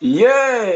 Yeah.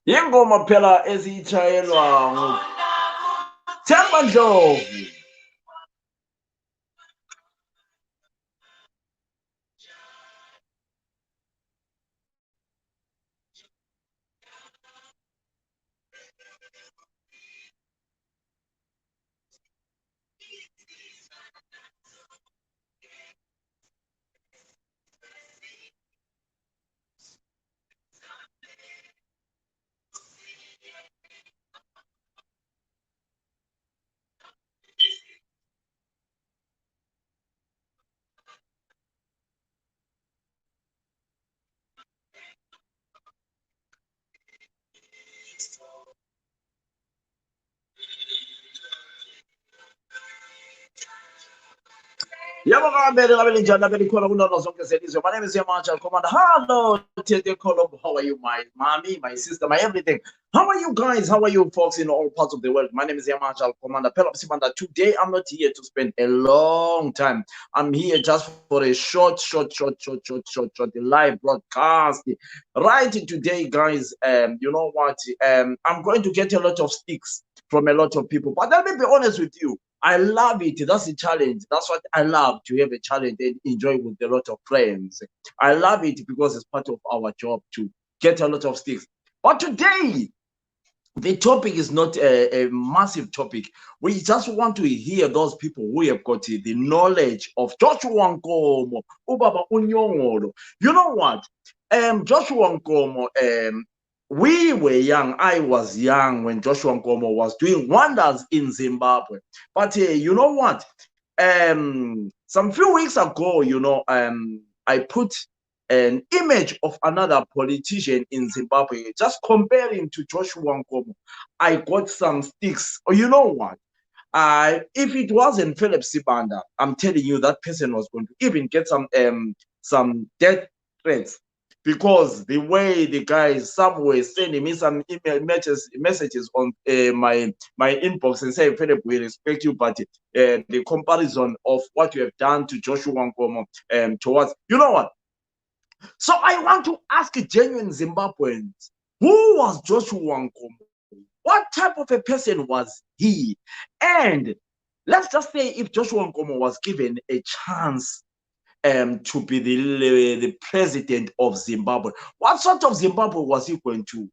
Ingoma phela ezitshayelwa nguThemba Ndlovu. Yabo ngabele njani abeli khona kunazo zonke zelizwe. My name is Joshua Nkomo. Hello, Tete Colombo. How are you, my mommy, my sister, my everything? How are you guys? How are you folks in all parts of the world? My name is Joshua Nkomo. Today I'm not here to spend a long time. I'm here just for a short live broadcast. Right today, guys. You know what? I'm going to get a lot of sticks from a lot of people. But let me be honest with you. I love it. That's a challenge. That's what I love, to have a challenge and enjoy with a lot of friends. I love it because it's part of our job to get a lot of sticks. But today, the topic is not a massive topic. We just want to hear those people who have got the knowledge of Joshua Nkomo, Ubaba Unyongolo. You know what? Joshua Nkomo, we were young. I was young when Joshua Nkomo was doing wonders in Zimbabwe. But you know what? Some few weeks ago, I put an image of another politician in Zimbabwe, just comparing to Joshua Nkomo. I got some sticks. Oh, you know what? If it wasn't Philip Sibanda, I'm telling you that person was going to even get some death threats, because the way the guys, some were sending me some email messages on my inbox and say, Philip, we respect you, but the comparison of what you have done to Joshua Nkomo towards, you know what? So I want to ask genuine Zimbabweans, who was Joshua Nkomo? What type of a person was he? And let's just say if Joshua Nkomo was given a chance to be the president of Zimbabwe, what sort of Zimbabwe was he going to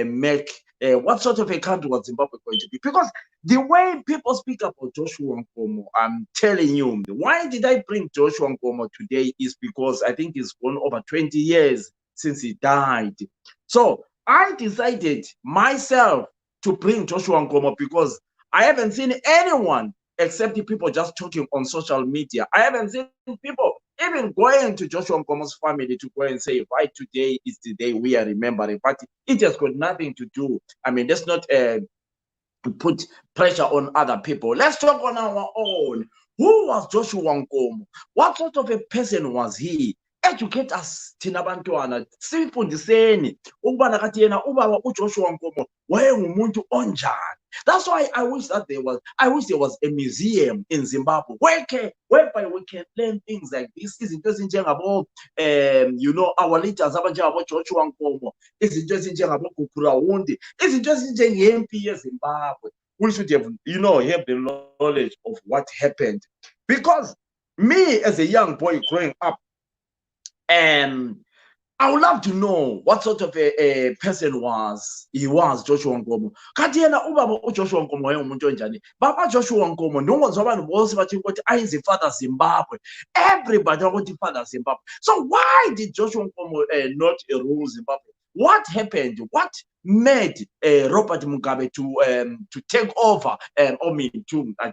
make? What sort of a country was Zimbabwe going to be? Because the way people speak about Joshua Nkomo, I'm telling you, why did I bring Joshua Nkomo today is because I think it's gone over 20 years since he died. So I decided myself to bring Joshua Nkomo, because I haven't seen anyone except the people just talking on social media. I haven't seen people even going to Joshua Nkomo's family to go and say, right, today is the day we are remembering. But it has got nothing to do. I mean, let's not put pressure on other people. Let's talk on our own. Who was Joshua Nkomo? What sort of a person was he? Educate us, thina bantwana, sifundiseni ukubana kathi yena ubaba uJoshua Nkomo wayengumuntu onjani. That's why I wish there was a museum in Zimbabwe whereby we can learn things like this. Izinto ezinjengabo our leaders abanjengabo Joshua Nkomo, izinto ezinjengabo Gukurawundi, izinto ezinjengempi yeZimbabwe. We should have the knowledge of what happened, because me as a young boy growing up, I would love to know what sort of a person he was Joshua Nkomo. Kanti yena ubaba uJoshua Nkomo wayengumuntu onjani? Baba Joshua Nkomo nongozwa abantu bonke bathi ukuthi ayenze Father Zimbabwe. Everybody wathi Father Zimbabwe. So why did Joshua Nkomo not rule Zimbabwe? What happened? What made Robert Mugabe to take over? I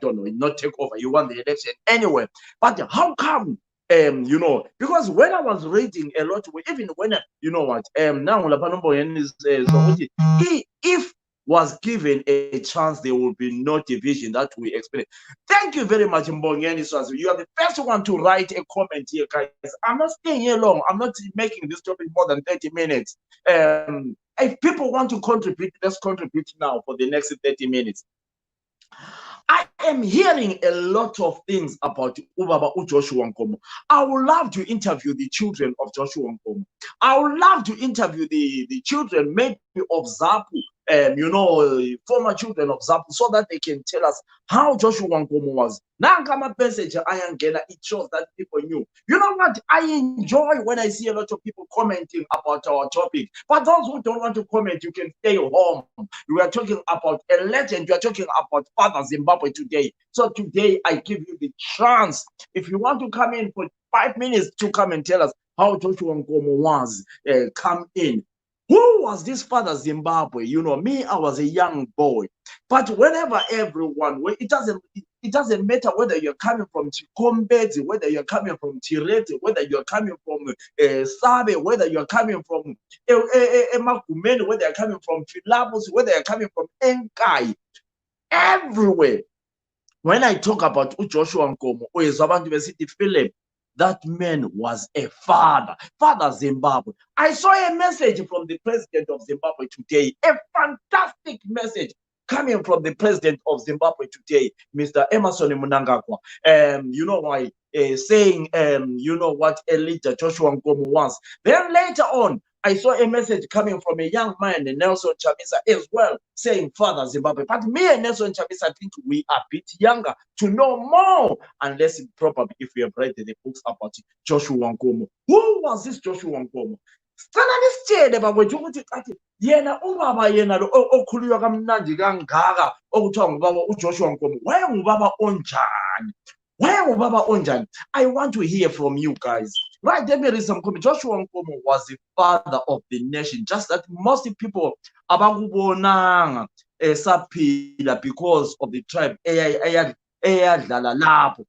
don't know, not take over. You won the election anyway. But how come? Because when I was reading a lot, even when now if was given a chance, there will be no division that we expect. Thank you very much, Mbongeni Swazi. You are the first one to write a comment here, guys. I'm not staying here long. I'm not making this topic more than 30 minutes. If people want to contribute, let's contribute now for the next 30 minutes. I am hearing a lot of things about Ubaba Joshua Nkomo. I would love to interview the children of Joshua Nkomo. I would love to interview the children maybe of Zapu, former children of Zapu, so that they can tell us how Joshua Nkomo was. Nankama message it shows that people knew. You know what? I enjoy when I see a lot of people commenting about our topic. But those who don't want to comment, you can stay home. We are talking about a legend. We are talking about Father Zimbabwe today. So today I give you the chance. If you want to come in for 5 minutes to come and tell us how Joshua Nkomo was, come in. Who was this Father Zimbabwe? Me, I was a young boy. But whenever everyone, it doesn't matter whether you're coming from Chikombedzi, whether you're coming from Tirete, whether you're coming from Sabe, whether you're coming from Emakumeni, whether you're coming from Filabus, whether you're coming from Enkai, everywhere. When I talk about Joshua Nkomo, Philip, that man was a father, Father Zimbabwe. I saw a message from the president of Zimbabwe today, a fantastic message coming from the president of Zimbabwe today, Mr. Emerson Mnangagwa. Why? Saying, what a leader Joshua Nkomo was. Then later on, I saw a message coming from a young man, Nelson Chamisa, as well, saying Father Zimbabwe. But me and Nelson Chamisa, I think we are a bit younger to know more, unless probably if we have read the books about Joshua Nkomo. Who was this Joshua Nkomo? Yena ubaba yena lo okhuluywa kamnandi kangaka okuthiwa ngubaba uJoshua Nkomo wayengubaba onjani? Wayengubaba onjani? I want to hear from you guys. Right, let me read some comments. Joshua Nkomo was the father of the nation, just that most people abakubonanga esaphila because of the tribe eyadlala lapho.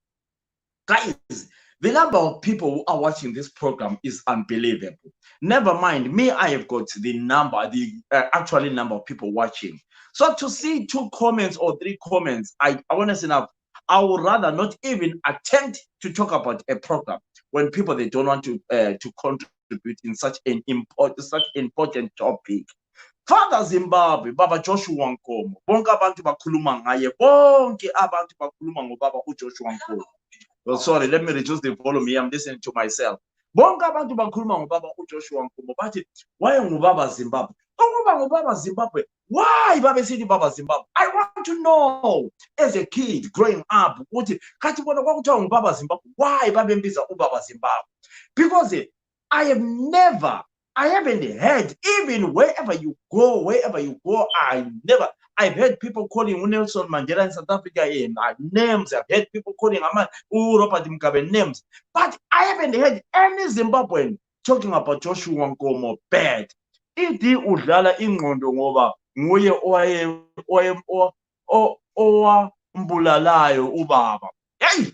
Guys, the number of people who are watching this program is unbelievable. Never mind, me, I have got the actual number of people watching. So to see 2 comments or 3 comments, I honestly enough, I would rather not even attempt to talk about a program when people they don't want to contribute in such an important topic. Father Zimbabwe, Baba Joshua Nkomo. Bonke abantu bakhuluma ngaye. Bonke abantu bakhuluma ngobaba uJoshua Nkomo. Well, sorry, let me reduce the volume here. I'm listening to myself. Bonke abantu bakhuluma ngobaba uJoshua Nkomo. Bathi wayengubaba Zimbabwe. Ngubaba Zimbabwe. Why babesithi Baba Zimbabwe? I want to know as a kid growing up ukuthi kathi bona kwakuthiwa ngubaba Zimbabwe. Why babembiza ubaba Zimbabwe? Because I haven't heard, even wherever you go, I've heard people calling Nelson Mandela in South Africa names. I've heard people calling Robert Mugabe names. But I haven't heard any Zimbabwean talking about Joshua Nkomo bad. Idi udlala ingqondo ngoba nguye owambulalayo ubaba. Hey,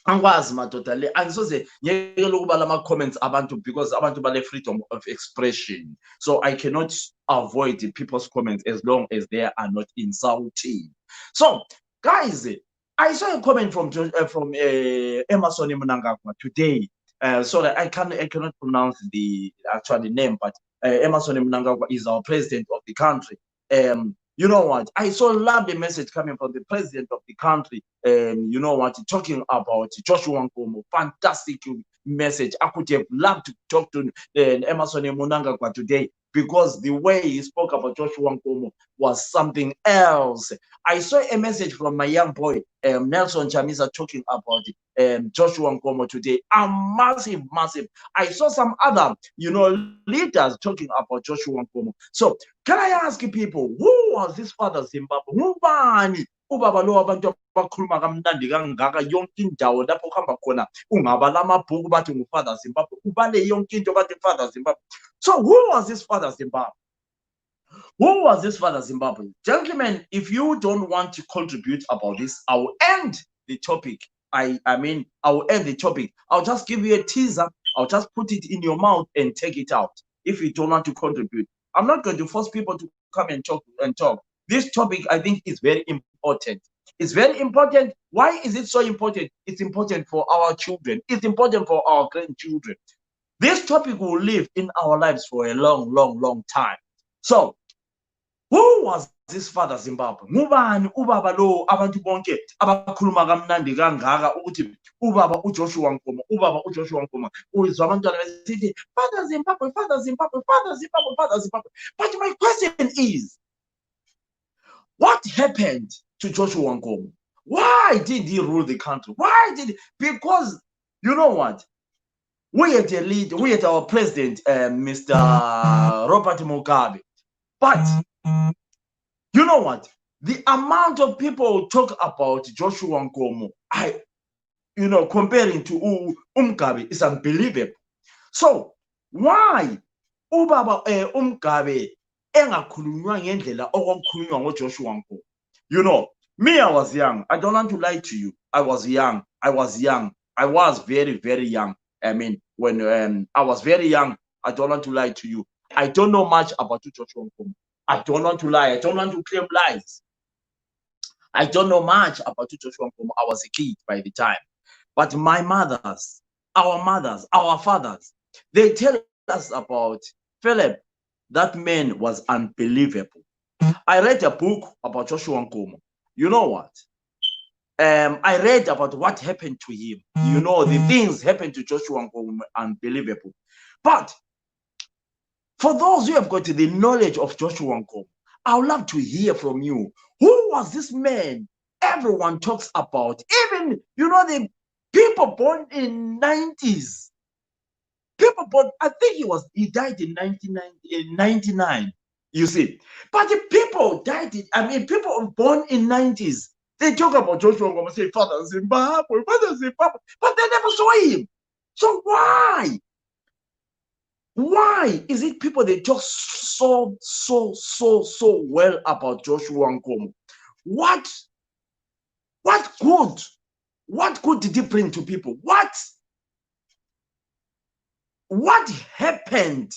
angikwazi madoda le, angisoze ngiyekele ukuba lama-comments abantu because abantu bale-freedom of expression, so I cannot avoid the people's comments as long as they are not insulting. So guys, I saw a comment from Emerson Mnangagwa today. Sorry, I cannot pronounce the actual name, but Emerson Mnangagwa is our president of the country. You know what? I saw a lovely message coming from the president of the country. You know what? Talking about Joshua Nkomo. Fantastic message. I could have loved to talk to Emerson Mnangagwa today because the way he spoke about Joshua Nkomo was something else. I saw a message from my young boy, Nelson Chamisa, talking about Joshua Nkomo today. Massive, massive. I saw some other, leaders talking about Joshua Nkomo. So, can I ask you people, who was this father Zimbabwe? Ngubani ubaba lo abantu abakhuluma kamnandi kangaka yonke indawo lapho kuhamba khona ungabala amabhuku bathi ngufather Zimbabwe, ubale yonke into bathi father Zimbabwe. So who was this father Zimbabwe? Who was this father Zimbabwe? Gentlemen, if you don't want to contribute about this, I will end the topic. I will end the topic. I'll just give you a teaser. I'll just put it in your mouth and take it out. If you don't want to contribute, I'm not going to force people to come and talk. This topic, I think, is very important. It's very important. Why is it so important? It's important for our children. It's important for our grandchildren. This topic will live in our lives for a long, long, long time. So, who was this father Zimbabwe? Ngubani ubaba lo abantu bonke abakhuluma kamnandi kangaka ukuthi ubaba uJoshua Nkomo, ubaba uJoshua Nkomo. Uzwa abantwana besithi father Zimbabwe, father Zimbabwe, father Zimbabwe, father Zimbabwe. But my question is, what happened to Joshua Nkomo? Why did he rule the country? Because you know what? We had a leader, we had our president, Mr. Robert Mugabe. But you know what? The amount of people talk about Joshua Nkomo, comparing to Mugabe is unbelievable. So why ubaba Mugabe engakhulunywa ngendlela okwakukhulunywa ngoJoshua Nkomo? You know, me, I was young. I don't want to lie to you. I was young. I was very, very young. I mean, when I was very young, I don't want to lie to you. I don't know much about Joshua Nkomo. I don't want to lie. I don't want to claim lies. I don't know much about Joshua Nkomo. I was a kid by the time. But my mothers, our fathers, they tell us about Philip. That man was unbelievable. I read a book about Joshua Nkomo. You know what? I read about what happened to him. You know, the things happened to Joshua Nkomo, unbelievable. But for those who have got the knowledge of Joshua Nkomo, I would love to hear from you. Who was this man everyone talks about? Even, the people born in 90s. People born, I think he died in 1999, you see. But the people people born in 90s, they talk about Joshua Nkomo, say, Father Zimbabwe, but they never saw him. So why? Why is it people they talk so well about Joshua Nkomo? What good did he bring to people? What happened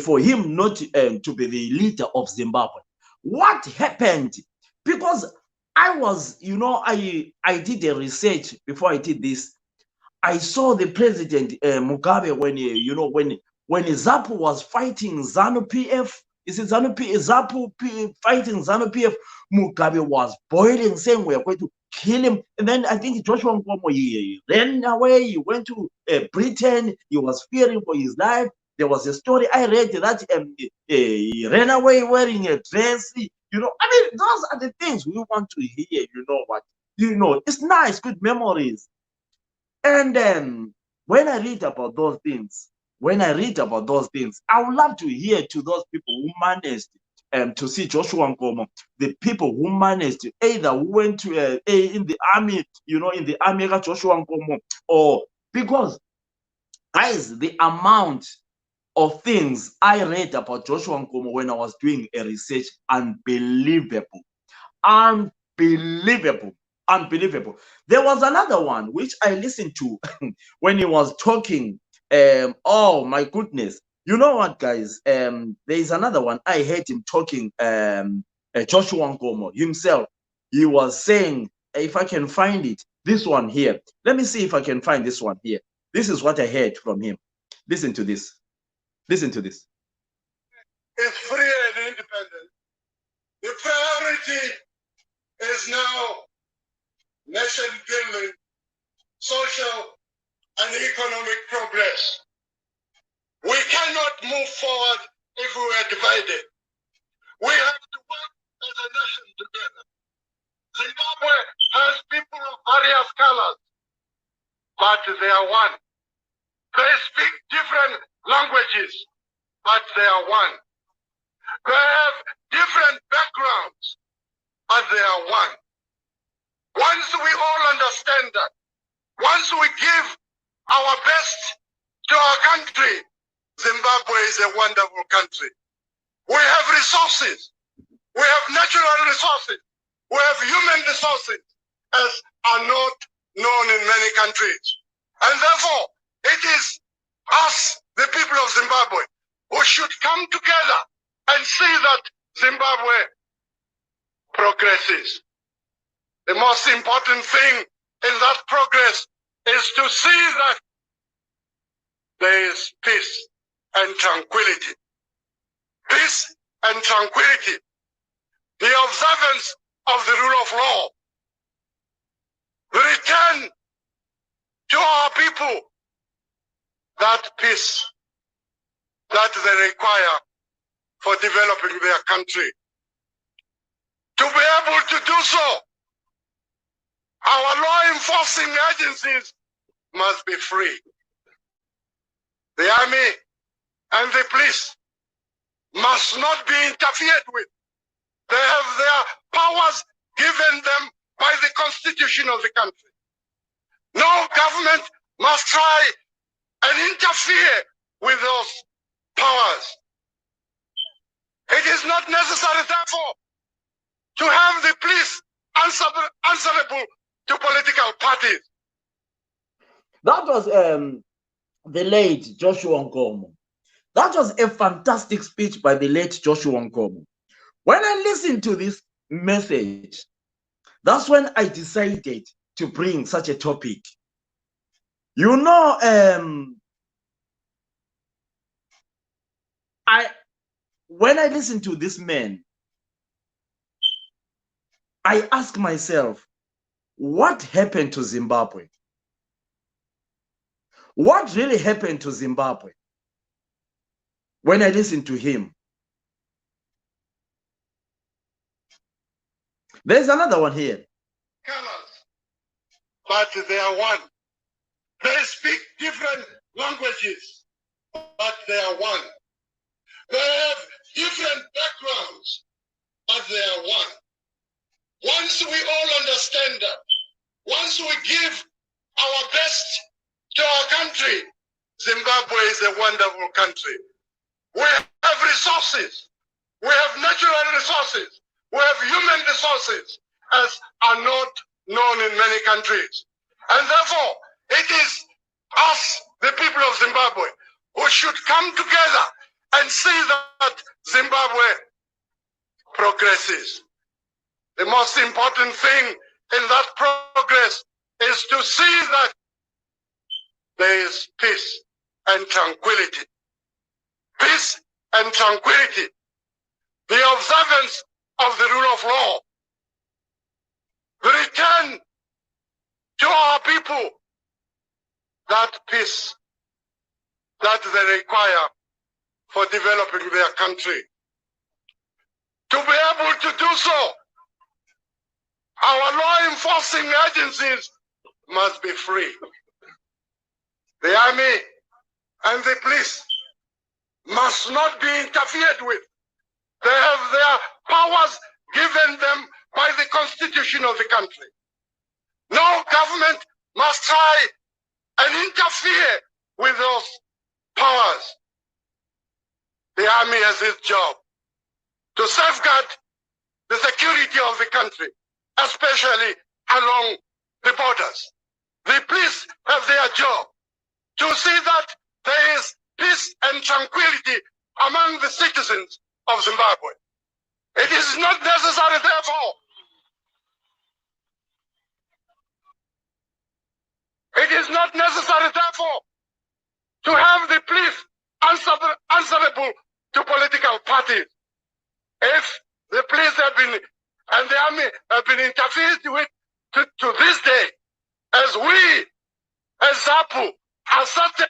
for him not to be the leader of Zimbabwe? What happened? Because I was, I did a research before I did this. I saw the president Mugabe when ZAPU was fighting ZANU PF. Is it ZANU PF? ZAPU fighting ZANU PF. Mugabe was boiling, saying we are going to kill him. And then I think Joshua Nkomo, he ran away. He went to Britain. He was fearing for his life. There was a story I read that he ran away wearing a dress. Those are the things we want to hear. You know what? It's nice, good memories. And then when I read about those things, I would love to hear to those people who managed to see Joshua Nkomo, the people who managed to who went to in the army, in the army Joshua Nkomo, or because guys, the amount of things I read about Joshua Nkomo when I was doing a research. Unbelievable. Unbelievable. Unbelievable. There was another one which I listened to when he was talking. Oh my goodness. You know what, guys? There is another one. I heard him talking, Joshua Nkomo himself. He was saying, if I can find it, this one here. Let me see if I can find this one here. This is what I heard from him. Listen to this. Listen to this. It's free and independent. The priority is now nation building, social and economic progress. We cannot move forward if we are divided. We have to work as a nation together. Zimbabwe has people of various colors, but they are one. They speak different languages, but they are one. They have different backgrounds, but they are one. Once we all understand that, once we give our best to our country, Zimbabwe is a wonderful country. We have resources. We have natural resources. We have human resources, as are not known in many countries. And therefore, it is us, the people of Zimbabwe, who should come together and see that Zimbabwe progresses. The most important thing in that progress is to see that there is peace and tranquility. Peace and tranquility. The observance of the rule of law. The return to our people that peace that they require for developing their country. To be able to do so, our law enforcing agencies must be free. The army and the police must not be interfered with. They have their powers given them by the constitution of the country. No government must try and interfere with those powers. It is not necessary, therefore, to have the police answerable to political parties. That was the late Joshua Nkomo. That was a fantastic speech by the late Joshua Nkomo. When I listened to this message, that's when I decided to bring such a topic. You know, when I listen to this man, I ask myself, what happened to Zimbabwe? What really happened to Zimbabwe? When I listen to him. There's another one here. Colors, but they are one. They speak different languages, but they are one. They have different backgrounds, but they are one. Once we all understand that, once we give our best to our country, Zimbabwe is a wonderful country. We have resources. We have natural resources. We have human resources, as are not known in many countries. And therefore, it is us, the people of Zimbabwe, who should come together and see that Zimbabwe progresses. The most important thing in that progress is to see that there is peace and tranquility. Peace and tranquility. The observance of the rule of law. The return to our people that peace that they require for developing their country. To be able to do so, our law enforcing agencies must be free. The army and the police must not be interfered with. They have their powers given them by the constitution of the country. No government must try and interfere with those powers. the army has its job to safeguard the security of the country, especially along the borders. The police have their job to see that there is peace and tranquility among the citizens of Zimbabwe. It is not necessary, therefore, to have the police answerable to political parties. If the police have been and the army have been interfered with to this day, as we, as ZAPU, are certain.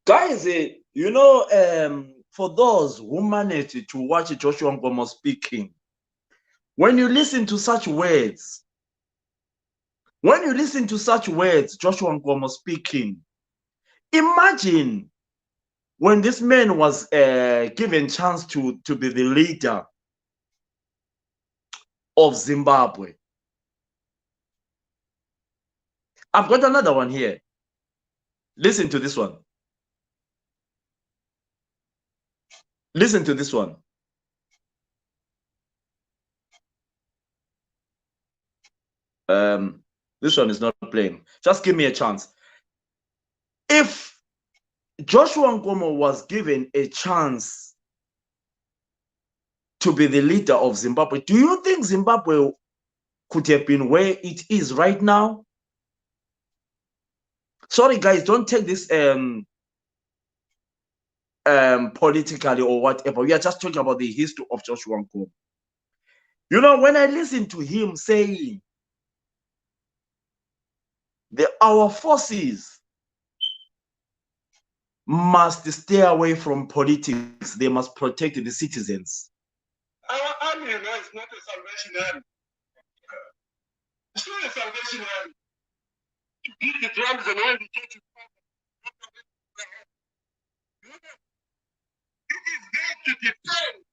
Guys, you know, for those who managed to watch Joshua Nkomo speaking, when you listen to such words, Joshua Nkomo speaking, imagine when this man was given chance to be the leader of Zimbabwe. I've got another one here. Listen to this one. Listen to this one. This one is not playing. Just give me a chance. If Joshua Nkomo was given a chance to be the leader of Zimbabwe, do you think Zimbabwe could have been where it is right now? Sorry, guys, don't take this politically or whatever. We are just talking about the history of Joshua Nkomo. You know, when I listen to him saying that our forces must stay away from politics, they must protect the citizens. Our army is not a Salvation Army. It's not a Salvation Army. To beat the drums and all the churches. It is there to defend.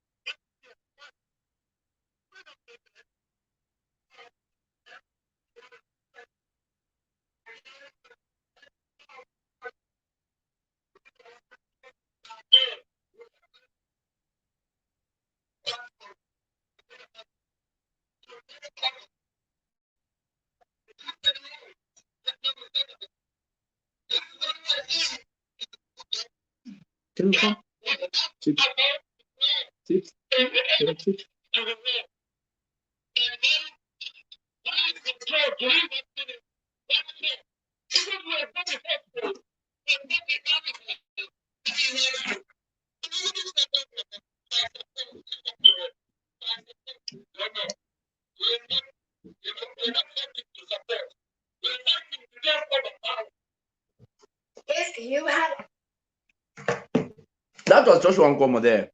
That was Joshua Nkomo there.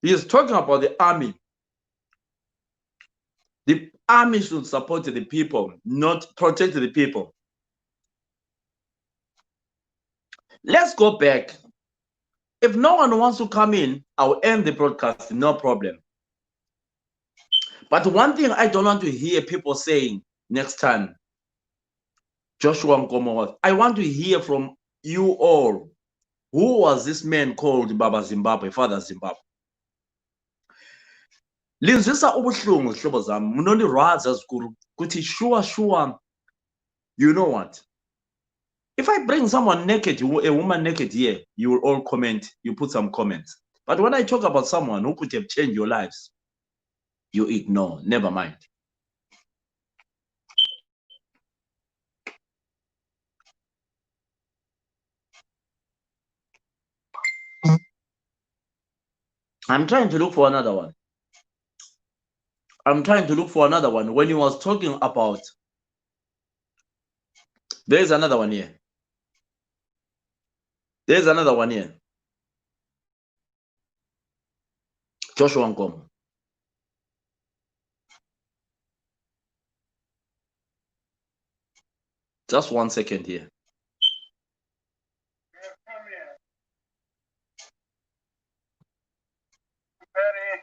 He is talking about the army. The army should support the people, not protect the people. Let's go back. If no one wants to come in, I'll end the broadcast, no problem. But one thing I don't want to hear people saying next time, Joshua Nkomo, I want to hear from you all. Who was this man called Baba Zimbabwe, Father Zimbabwe? Linzisa ubuhlungu zihlobo zami, munondiraza zikuru kuthi sure, you know what? If I bring someone naked, a woman naked here, you will all comment, you put some comments. But when I talk about someone who could have changed your lives, you ignore, never mind. I'm trying to look for another one. When he was talking about, there's another one here. Joshua Nkomo. Just 1 second here. Very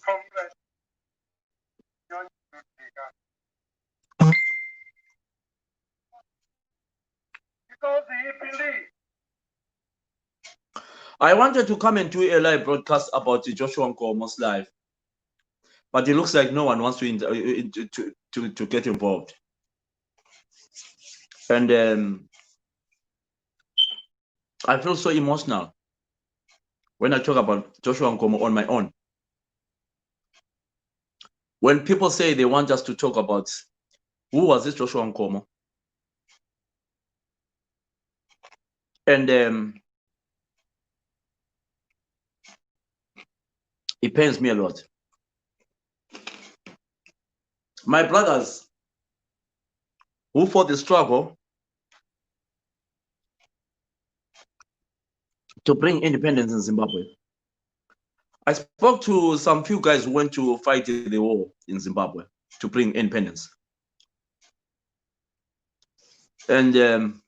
complex. Because he believes I wanted to come and do a live broadcast about Joshua Nkomo's life, but it looks like no one wants to get involved. And I feel so emotional when I talk about Joshua Nkomo on my own. When people say they want us to talk about who was this Joshua Nkomo, and it pains me a lot. My brothers who fought the struggle to bring independence in Zimbabwe. I spoke to some few guys who went to fight the war in Zimbabwe to bring independence. And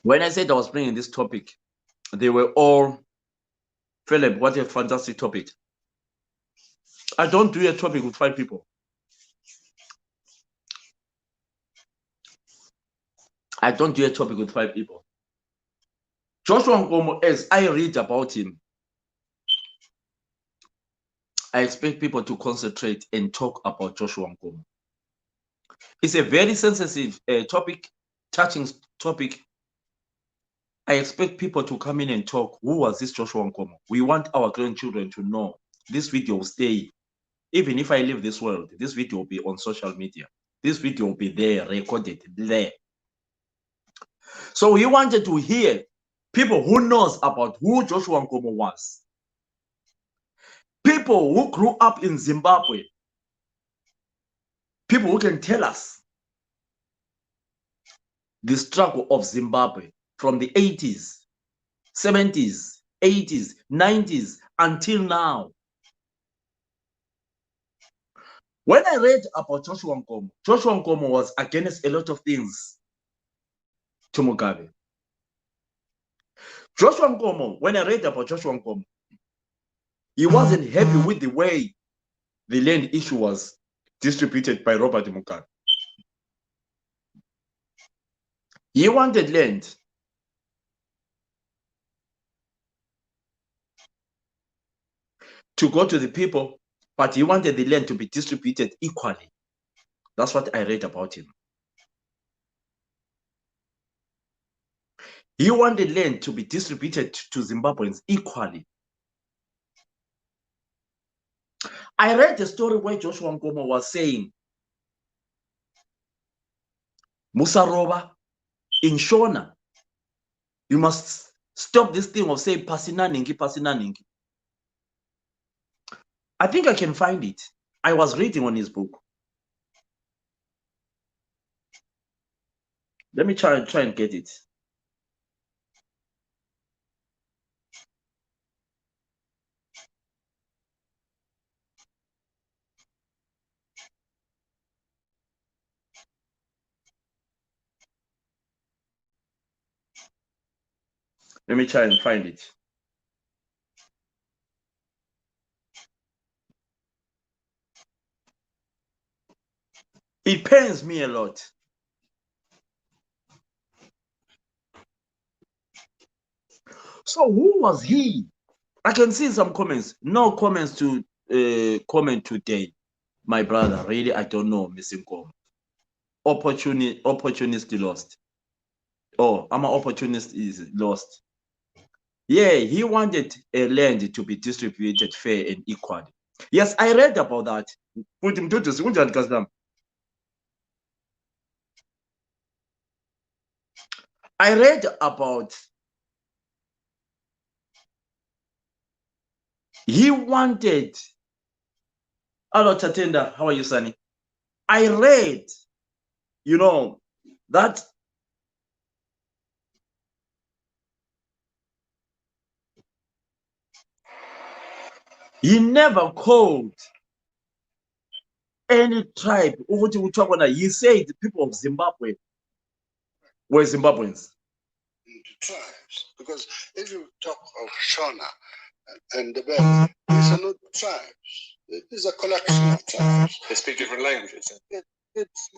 when I said I was bringing this topic, they were all, Philip, what a fantastic topic. I don't do a topic with 5 people. I don't do a topic with 5 people. Joshua Nkomo, as I read about him, I expect people to concentrate and talk about Joshua Nkomo. It's a very sensitive topic, touching topic. I expect people to come in and talk. Who was this Joshua Nkomo? We want our grandchildren to know. This video will stay. Even if I leave this world, this video will be on social media. This video will be there, recorded there. So he wanted to hear people who knows about who Joshua Nkomo was. People who grew up in Zimbabwe. People who can tell us the struggle of Zimbabwe from the 80s, 70s, 80s, 90s until now. When I read about Joshua Nkomo was against a lot of things to Mugabe. Joshua Nkomo, when I read about Joshua Nkomo, he wasn't happy with the way the land issue was distributed by Robert Mugabe. He wanted land to go to the people, but he wanted the land to be distributed equally. That's what I read about him. He wanted land to be distributed to Zimbabweans equally. I read the story where Joshua Nkomo was saying, Musaroba, in Shona, you must stop this thing of saying Pasinaningi, Pasinaningi. I think I can find it. I was reading on his book. Let me try and get it. Let me try and find it. It pains me a lot. So who was he? I can see some comments. No comments to comment today. My brother, really, I don't know, Mr. Nkomo. Opportunist lost. Oh, I'm an opportunist is lost. Yeah, he wanted a land to be distributed fair and equal. Yes, I read about that. I read about he wanted. Hello, Tatenda. How are you, Sonny? I read, that he never called any tribe. He said the people of Zimbabwe were Zimbabweans. Tribes, because if you talk of Shona and the Bebe, these are not tribes. These are collection of tribes. They speak different languages. It's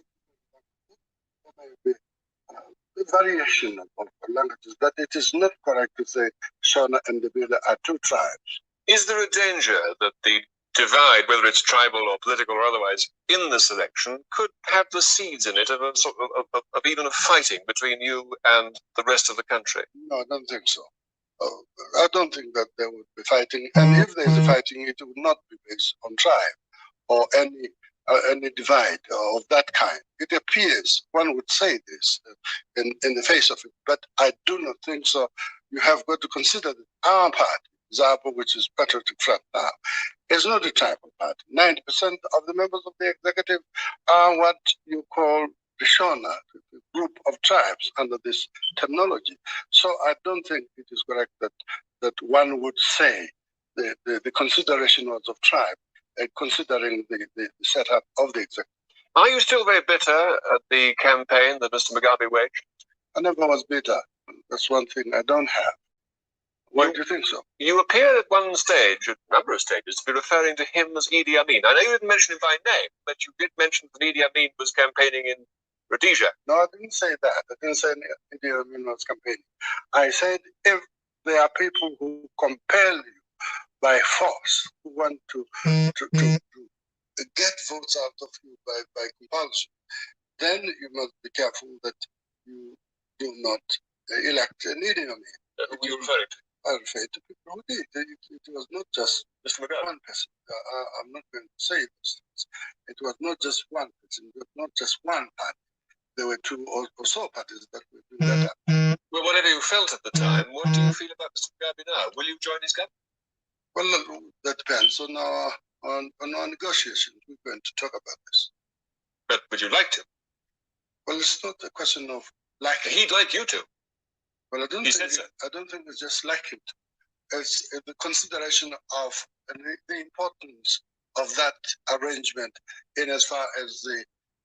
variation of languages, that it is not correct to say Shona and Ndebele are two tribes. Is there a danger that the divide, whether it's tribal or political or otherwise, in this election could have the seeds in it of a sort of even a fighting between you and the rest of the country? No, I don't think so. I don't think that there would be fighting, and if there's a fighting, it would not be based on tribe or any divide of that kind. It appears one would say this in the face of it, but I do not think so. You have got to consider that our party, ZAPO, which is Patriotic Front now, is not a tribal party. 90% of the members of the executive are what you call the Shona, the group of tribes under this terminology. So I don't think it is correct that one would say the consideration was of tribe, considering the setup of the executive. Are you still very bitter at the campaign that Mr. Mugabe waged? I never was bitter. That's one thing I don't have. Why do you think so? You appear at one stage, at a number of stages, to be referring to him as Idi Amin. I know you didn't mention him by name, but you did mention that Idi Amin was campaigning in Rhodesia. No, I didn't say that. I didn't say Idi Amin was campaigning. I said if there are people who compel you by force, who want to get votes out of you by compulsion, then you must be careful that you do not elect an Idi Amin. Who were you referring to? I refer to people who did. It was not just Mr. Mugabe. one person. I'm not going to say those things. It was not just one person. It was not just one party. There were two or so parties that were doing that. Well, whatever you felt at the time, what do you feel about Mr. Mugabe now? Will you join his government? Well, that depends on our negotiations. We're going to talk about this. But would you like to? Well, it's not a question of liking. He'd like you to. Well, I don't think it's just like it. It's the consideration of the importance of that arrangement in as far as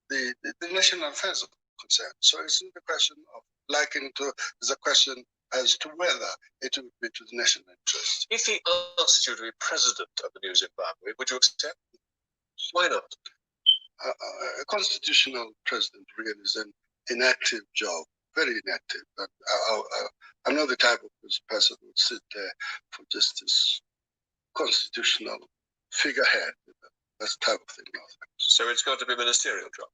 the national affairs are concerned. So it's not a question of liking to, it's a question as to whether it would be to the national interest. If he asked you to be president of the new Zimbabwe, would you accept? Why not? A constitutional president really is an inactive job, very inactive. I'm not the type of person who would sit there for just this constitutional figurehead, that type of thing. So it's got to be a ministerial job?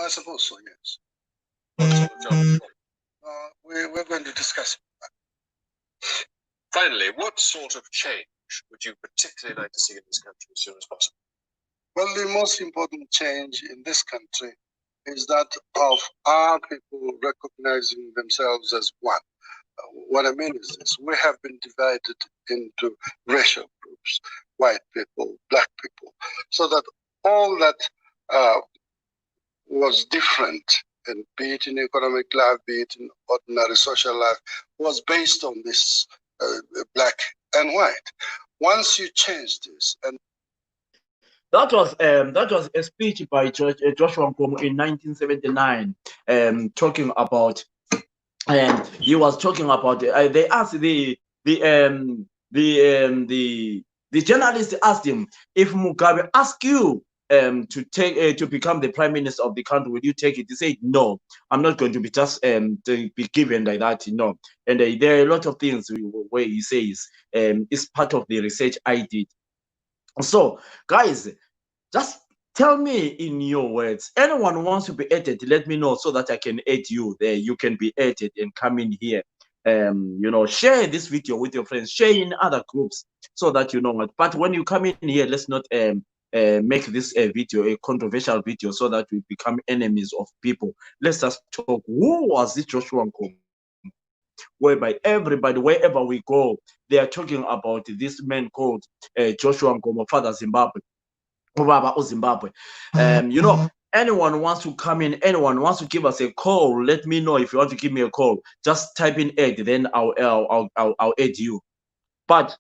I suppose so, yes. What sort of job? We're going to discuss it. Finally, what sort of change would you particularly like to see in this country as soon as possible? Well, the most important change in this country is that of our people recognizing themselves as one. What I mean is this: we have been divided into racial groups, white people, black people, so that all that was different, and be it in economic life, be it in ordinary social life, was based on this black and white. Once you change this, and that was a speech by Joshua Nkomo in 1979, talking about, and he was talking about. They asked the journalist asked him, if Mugabe asked you to take to become the prime minister of the country, will you take it? He said, no, I'm not going to be just to be given like that, no. And there are a lot of things where he says it's part of the research I did. So, guys, just tell me in your words. Anyone wants to be added, let me know so that I can add you there. You can be added and come in here. Share this video with your friends, share in other groups so that you know what. But when you come in here, let's not make this a video, a controversial video, so that we become enemies of people. Let's just talk. Who was this Joshua Nkomo? Whereby everybody, wherever we go, they are talking about this man called Joshua Nkomo, Father Zimbabwe, Baba Zimbabwe. Anyone wants to come in, anyone wants to give us a call, let me know. If you want to give me a call, just type in add, then I'll add you. But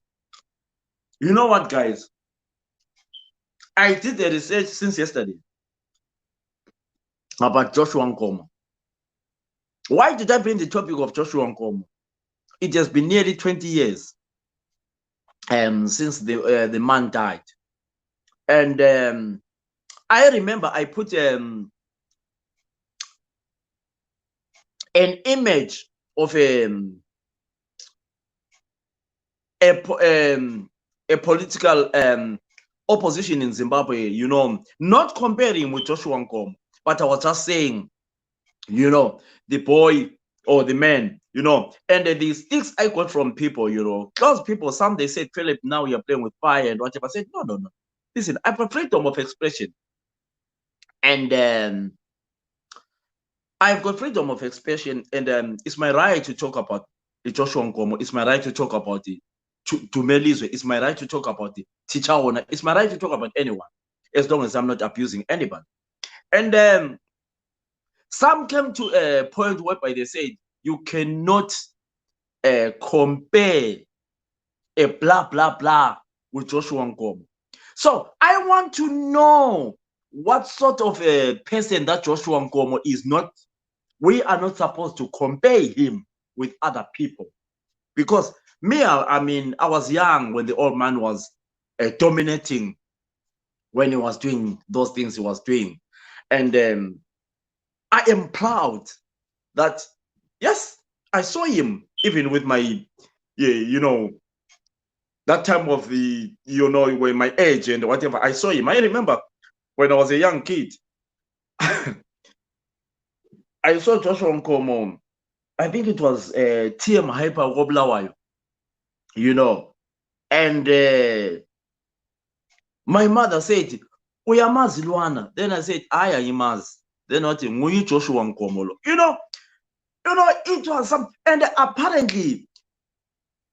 you know what, guys? I did the research since yesterday about Joshua Nkomo. Why did I bring the topic of Joshua Nkomo? It has been nearly 20 years since the man died. And I remember I put an image of a political opposition in Zimbabwe, you know, not comparing with Joshua Nkomo, but I was just saying, you know, the boy or the man, you know, and the sticks I got from people, you know, those people, some they said, Philip, now you're playing with fire and whatever. I said, no, no, no. Listen, I have freedom of expression. And I've got freedom of expression, and it's my right to talk about the Joshua Nkomo. It's my right to talk about the Melizwe. It's my right to talk about the teacher owner. It's my right to talk about anyone, as long as I'm not abusing anybody. And some came to a point whereby they said you cannot compare a blah blah blah with Joshua Nkomo. So I want to know what sort of a person that Joshua Nkomo is. Not, we are not supposed to compare him with other people, because me, I mean, I was young when the old man was dominating, when he was doing those things he was doing, and I am proud that yes, I saw him even with my, you know, that time of the, you know, when my age and whatever. I saw him. I remember when I was a young kid, I saw Joshua Nkomo. I think it was TM Hyper Woblawayo, you know, and my mother said, "Uyamazi Luana." Then I said, "I am." Then what? Nguyi Joshua Nkomo. You know, it was some, and apparently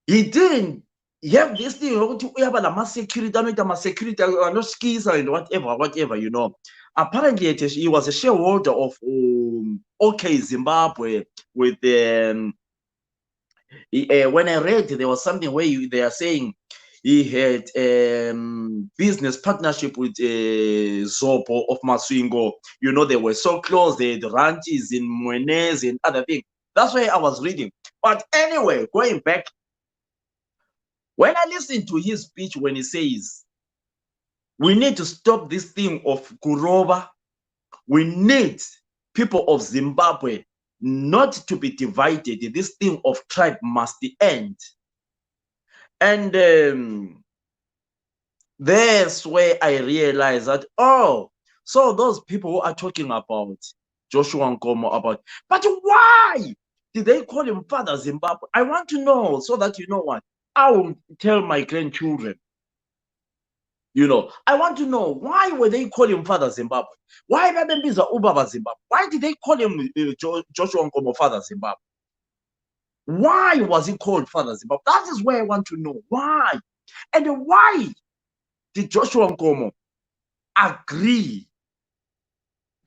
he didn't have this thing. Security, no skis and whatever, you know. Apparently, he was a shareholder of OK Zimbabwe with when I read, there was something where they are saying he had business partnership with Zopo of Maswingo. You know, they were so close. They had ranches in Mwenez and other things. That's why I was reading. But anyway, going back, when I listened to his speech, when he says, we need to stop this thing of Kuroba, we need people of Zimbabwe not to be divided. This thing of tribe must end. And that's where I realized that, oh, so those people who are talking about Joshua Nkomo, about, but why did they call him Father Zimbabwe? I want to know, so that, you know what, I will tell my grandchildren. You know, I want to know, why were they calling him Father Zimbabwe? Why Ubaba Zimbabwe? Why did they call him Joshua Nkomo Father Zimbabwe? Why was he called Father Zimbabwe? That is where I want to know. Why? And why did Joshua Nkomo agree?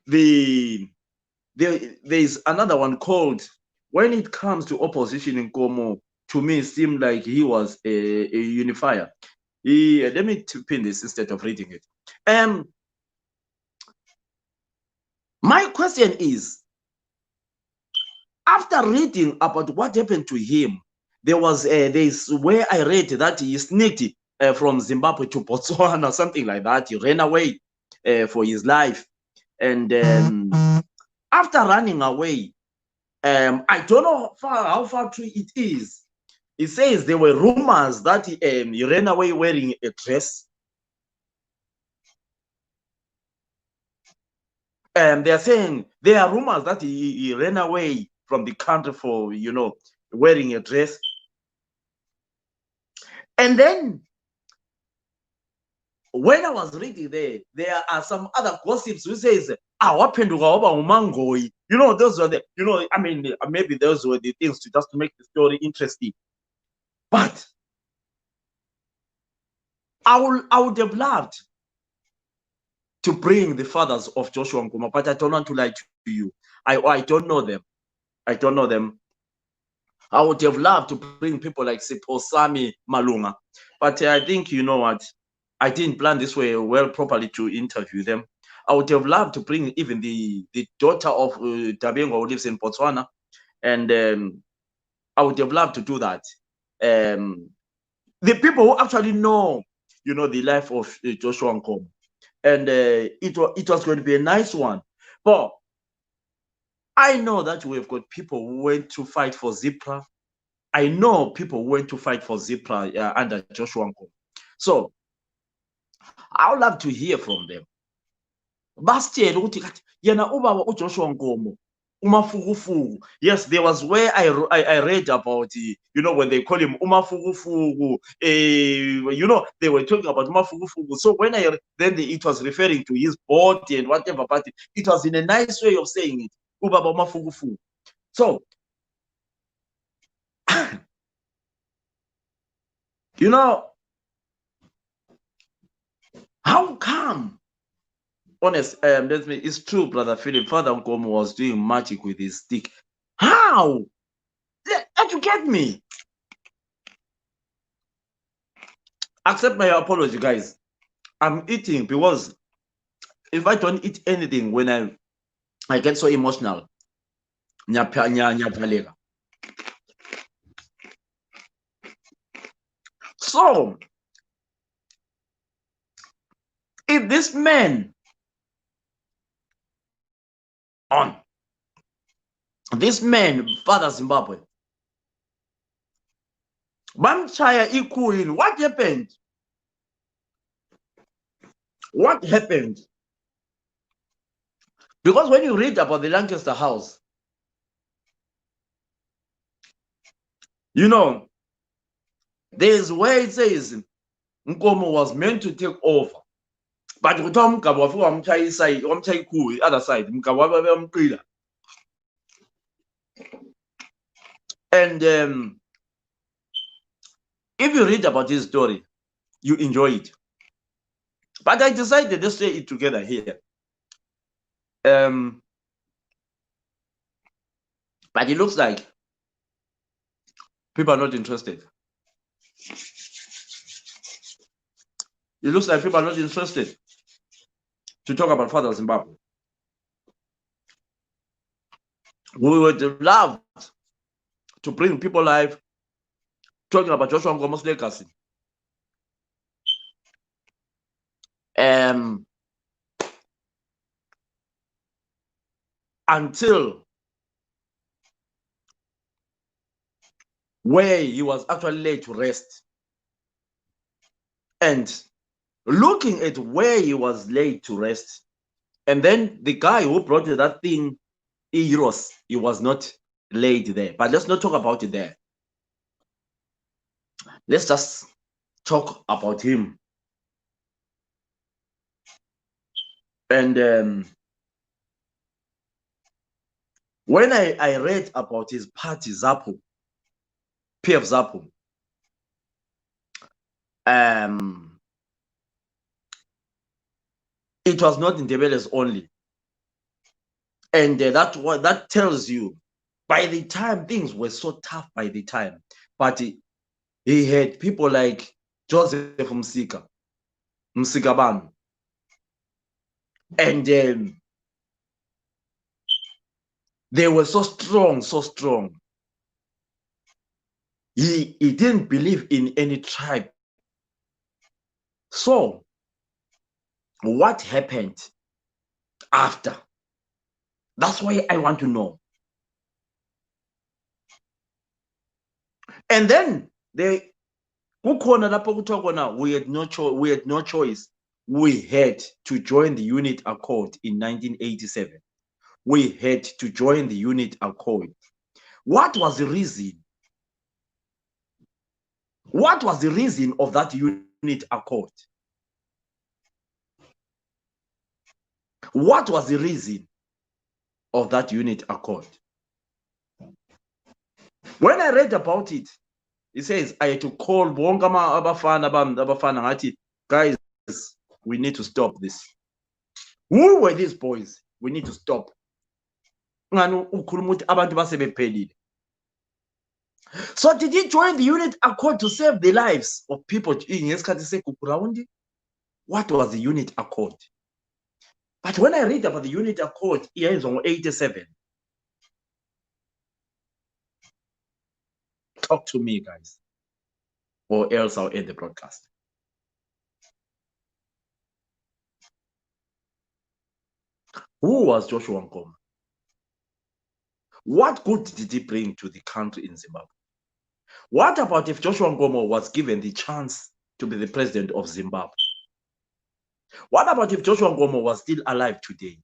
There's another one called, when it comes to opposition in Nkomo, to me, it seemed like he was a unifier. Let me pin this instead of reading it. My question is, after reading about what happened to him, there's where I read that he sneaked from Zimbabwe to Botswana, something like that. He ran away for his life, and after running away, I don't know how far true it is. He says there were rumors that he ran away wearing a dress. They are saying there are rumors that he ran away from the country for, you know, wearing a dress. And then when I was reading there are some other gossips who says, what happened to Umangoi? You know, those were the, you know, I mean, maybe those were the things to just to make the story interesting. But I would have loved to bring the fathers of Joshua Nkomo, but I don't want to lie to you. I don't know them. I don't know them. I would have loved to bring people like Siposami Malunga, but I think, you know what, I didn't plan this way well properly to interview them. I would have loved to bring even the daughter of Dabengo, who lives in Botswana, and I would have loved to do that. The people who actually know, you know, the life of Joshua Nkomo, and it was going to be a nice one. But I know that we've got people who went to fight for Zipra. I know people who went to fight for Zipra under Joshua Nkomo. So I would love to hear from them. Basitshele ukuthi kathi yena ubaba uJoshua Nkomo umafukufuku. Yes, there was where I read about when they call him umafukufuku, they were talking about umafukufuku. So when it was referring to his body and whatever, but it was in a nice way of saying it, ubaba umafukufuku. So how come? Honest, it's true, Brother Philip. Father Nkomo was doing magic with his stick. How? Educate me. Accept my apology, guys. I'm eating because if I don't eat anything when I get so emotional. So, if this man Father Zimbabwe, Bamchaya Ikuin, what happened? What happened? Because when you read about the Lancaster House, there's where it says Nkomo was meant to take over. But kuthiwa umgaba wafika wamchaya ikhuyu, other side, umgaba wamqila. And if you read about his story, you enjoy it. But I decided to say it together here. But it looks like people are not interested. It looks like people are not interested to talk about Father Zimbabwe. We would love to bring people live talking about Joshua Nkomo's legacy. Until where he was actually laid to rest. And looking at where he was laid to rest, and then the guy who brought that thing, Eros, he was not laid there. But let's not talk about it there. Let's just talk about him. And when I read about his party, Zapu, PF Zapu, it was not in Ndebele's only. And that tells you, by the time, things were so tough by the time. But he had people like Joseph Msikaban. And they were so strong. He didn't believe in any tribe. So, what happened after? That's why I want to know. And then we had no choice. We had to join the Unit Accord in 1987. We had to join the Unit Accord. What was the reason? What was the reason of that Unit Accord? What was the reason of that Unit Accord? When I read about it, it says I had to call Bongama Abafana, guys, we need to stop this. Who were these boys? We need to stop. So did he join the Unit Accord to save the lives of people in What was the Unit Accord? But when I read about the Unit Accord, here is on 87. Talk to me, guys, or else I'll end the broadcast. Who was Joshua Nkomo? What good did he bring to the country in Zimbabwe? What about if Joshua Nkomo was given the chance to be the president of Zimbabwe? What about if Joshua Nkomo was still alive today?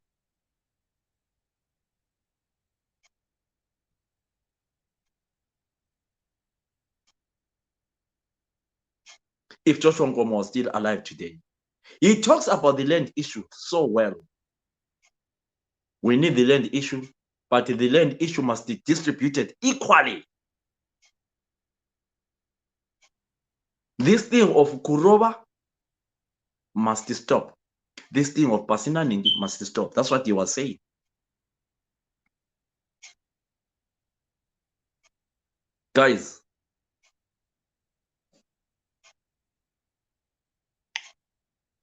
If Joshua Nkomo was still alive today, he talks about the land issue so well. We need the land issue, but the land issue must be distributed equally. This thing of Kuroba must stop. This thing of Pasinaning must stop. That's what he was saying. Guys,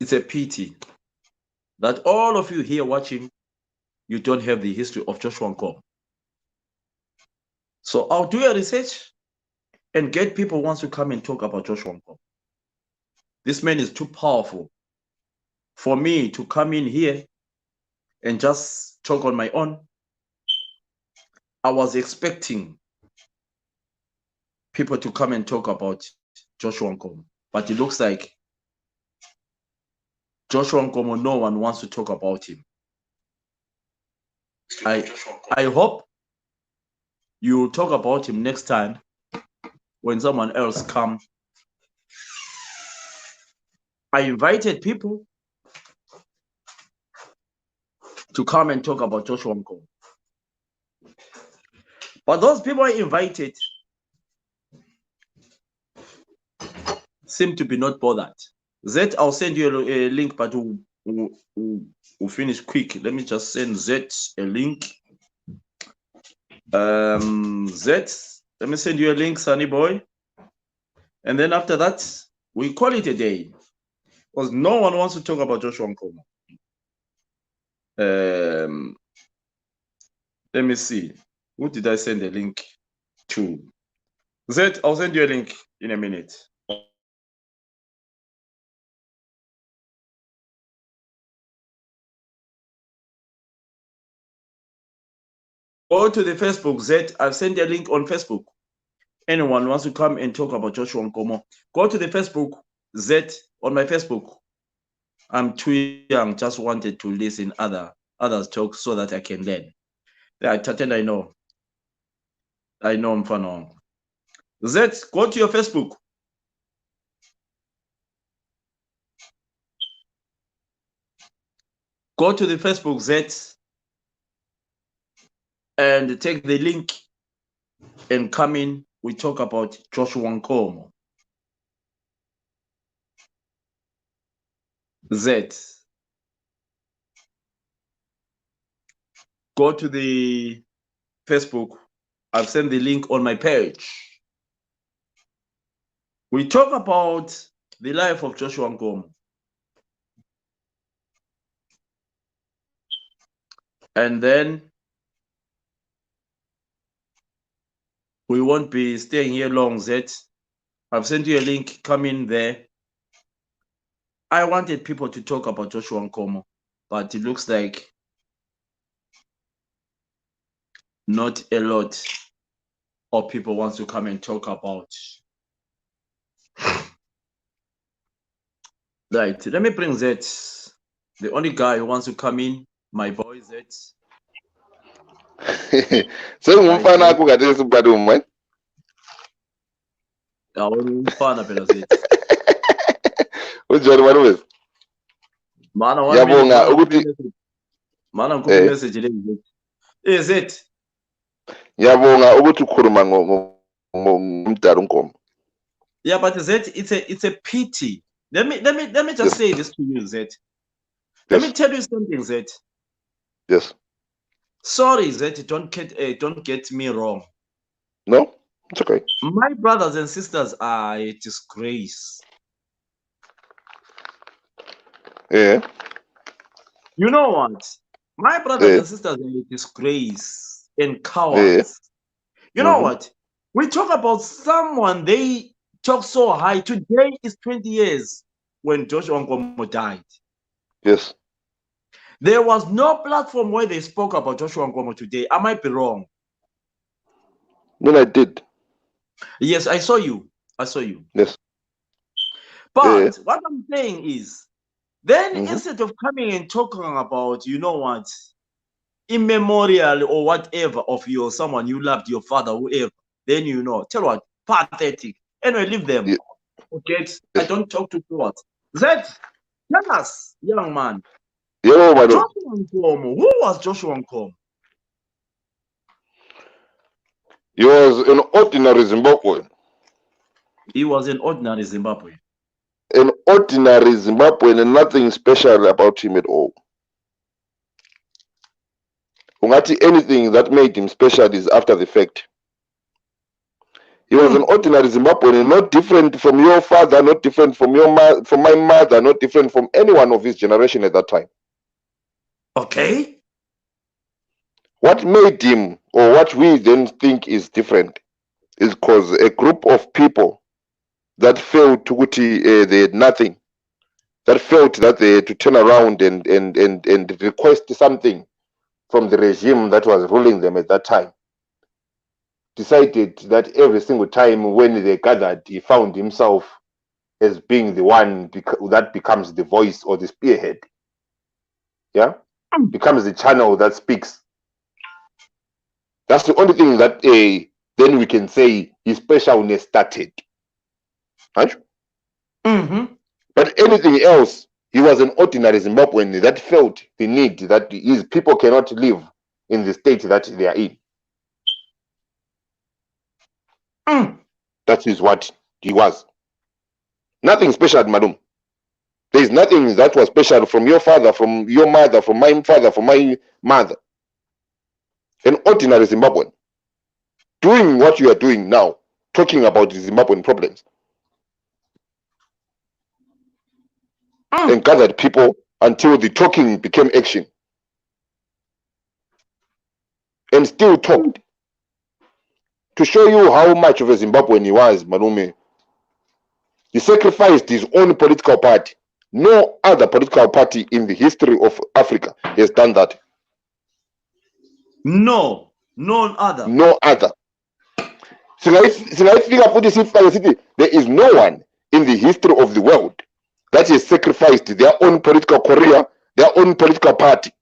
it's a pity that all of you here watching, you don't have the history of Joshua Nkomo. So I'll do a research and get people who want to come and talk about Joshua Nkomo. This man is too powerful for me to come in here and just talk on my own. I was expecting people to come and talk about Joshua Nkomo, but it looks like Joshua Nkomo, no one wants to talk about him. I hope you will talk about him next time when someone else comes. I invited people to come and talk about Joshua Nkomo. But those people I invited seem to be not bothered. Zed, I'll send you a link, but we'll finish quick. Let me just send Zed a link. Zed, let me send you a link, Sunny Boy. And then after that, we call it a day. Because no one wants to talk about Joshua Nkomo. Let me see. Who did I send a link to? Zed, I'll send you a link in a minute. Go to the Facebook, Zed. I've sent a link on Facebook. Anyone wants to come and talk about Joshua Nkomo, go to the Facebook, Zed, on my Facebook. I'm too young, just wanted to listen others talk so that I can learn. I know. I know Mfano. Zed, go to your Facebook. Go to the Facebook, Zed, and take the link and come in. We talk about Joshua Nkomo. Zed. Go to the Facebook. I've sent the link on my page. We talk about the life of Joshua Nkomo. And then we won't be staying here long, Zed. I've sent you a link. Come in there. I wanted people to talk about Joshua Nkomo, but it looks like not a lot of people want to come and talk about. Right. Let me bring Zed. The only guy who wants to come in, my boy Zed. Sengumfana akho kade sibaduma. Awumfana phela Zed. Unjani manje? Mana Ngiyabonga ukuthi mana ngikhuluma message le Zed. Zed. Ngiyabonga ukuthi ukhuluma ngomdala uNkomo. Yeah, but Zed, it's a pity. Let me just say this to you, Zed. Let me tell you something, Zed. Yes. Sorry, Zed, don't get me wrong. No, it's okay. My brothers and sisters are a disgrace. Yeah. You know what? My brothers and sisters are a disgrace and cowards. You know what? We talk about someone, they talk so high. Today is 20 years when Joshua Nkomo died. Yes. There was no platform where they spoke about Joshua Nkomo today. I might be wrong. When I did. Yes, I saw you. I saw you. Yes. But what I'm saying is, then Mm-hmm. instead of coming and talking about, you know what, immemorial or whatever of your someone you loved, your father, whoever, then you know, tell what, pathetic. Anyway, leave them. Yeah. Okay, I Yes. don't talk to what. That, tell us, young man, Yeah, madam. Joshua Nkomo. Who was Joshua Nkomo? He was an ordinary Zimbabwean. He was an ordinary Zimbabwean. An ordinary Zimbabwean and nothing special about him at all. Ungati, anything that made him special is after the fact. He was an ordinary Zimbabwean, not different from your father, not different from from my mother, not different from anyone of his generation at that time. Okay. What made him, or what we then think is different, is because a group of people that felt they had nothing, that felt that they had to turn around and request something from the regime that was ruling them at that time, decided that every single time when they gathered, he found himself as being the one that becomes the voice or the spearhead. Yeah, becomes the channel that speaks. That's the only thing that then we can say his specialness started. Right? Mm-hmm. But anything else, he was an ordinary Zimbabwean that felt the need that his people cannot live in the state that they are in. That is what he was. Nothing special, madam. There is nothing that was special from your father, from your mother, from my father, from my mother. An ordinary Zimbabwean doing what you are doing now, talking about the Zimbabwean problems, and gathered people until the talking became action, and still talked to show you how much of a Zimbabwean he was, Malume. He sacrificed his own political party. No other political party in the history of Africa has done that. No, none other. No other. There is no one in the history of the world that has sacrificed their own political career, their own political party,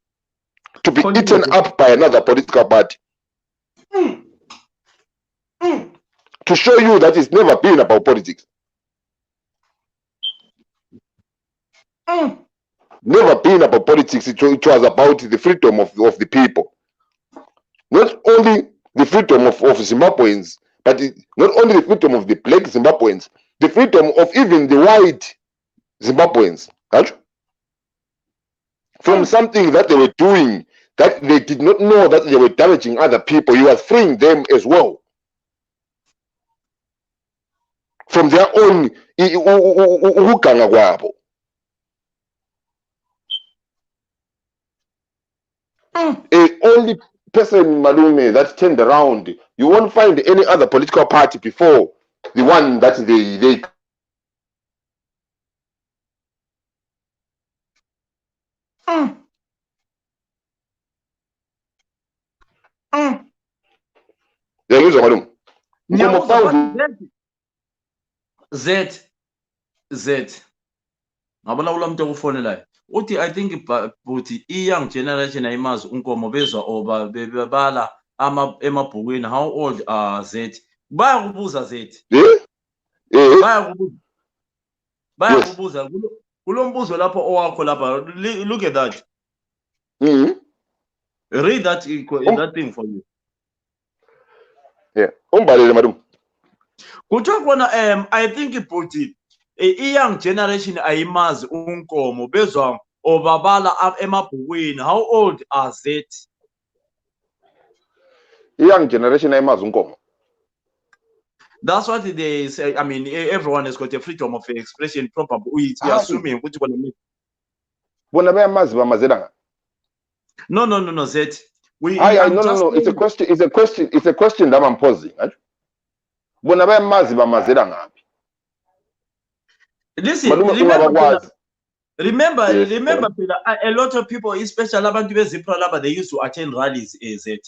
to be eaten up by another political party. To show you that it's never been about politics. Never been about politics. It was about the freedom of the people. Not only the freedom of Zimbabweans, but not only the freedom of the black Zimbabweans, the freedom of even the white Zimbabweans. Right? From something that they were doing that they did not know that they were damaging other people, you are freeing them as well. From their own ukuganga kwabo. A only person, Malume, that turned around, you won't find any other political party before the one that they ngiyakuzwa Malume. Ngiyakuzwa, but Z ngabona kula muntu okufonelayo uthi I think buthi i-young generation ayimazi uNkomo bezwa oba bebala emabhukwini. How old are Z? Bayakubuza Z. Bayakubuza kulo mbuzo lapho owakho lapha. Look at that. Read that thing for you. Yeah. Umbalele madam. Kuthiwa khona I think buthi i-young generation ayimazi uNkomo bezwa obabala emabhukwini. How old are Z? I-young generation ayimazi uNkomo. That's what they say. I mean, everyone has got a freedom of expression. Probably, we assuming. Bona bayamazi bamazela ngani? No, Z. No. It's a question that I'm posing. Right? Bona bayamazi bamazela ngaphi? Listen, remember, a lot of people, especially abantu bezipra laba, they used to attend rallies. Z.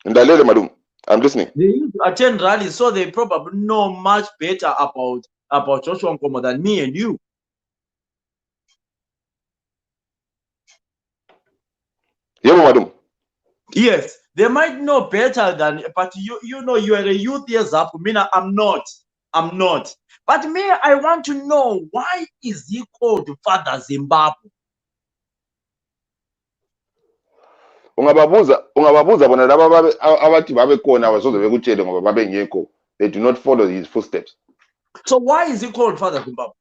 Ndalele madam, I'm listening. They used to attend rallies, so they probably know much better about Joshua Nkomo than me and you. Yeah, madam. Yes, they might know better than, but you know, you are a youth years up. Mina, I'm not. But me, I want to know, why is he called Father Zimbabwe? Ungababuza bona laba abathi babe khona abasoze bekutshele ngoba babe ngekho. They do not follow his footsteps. So why is he called Father Zimbabwe?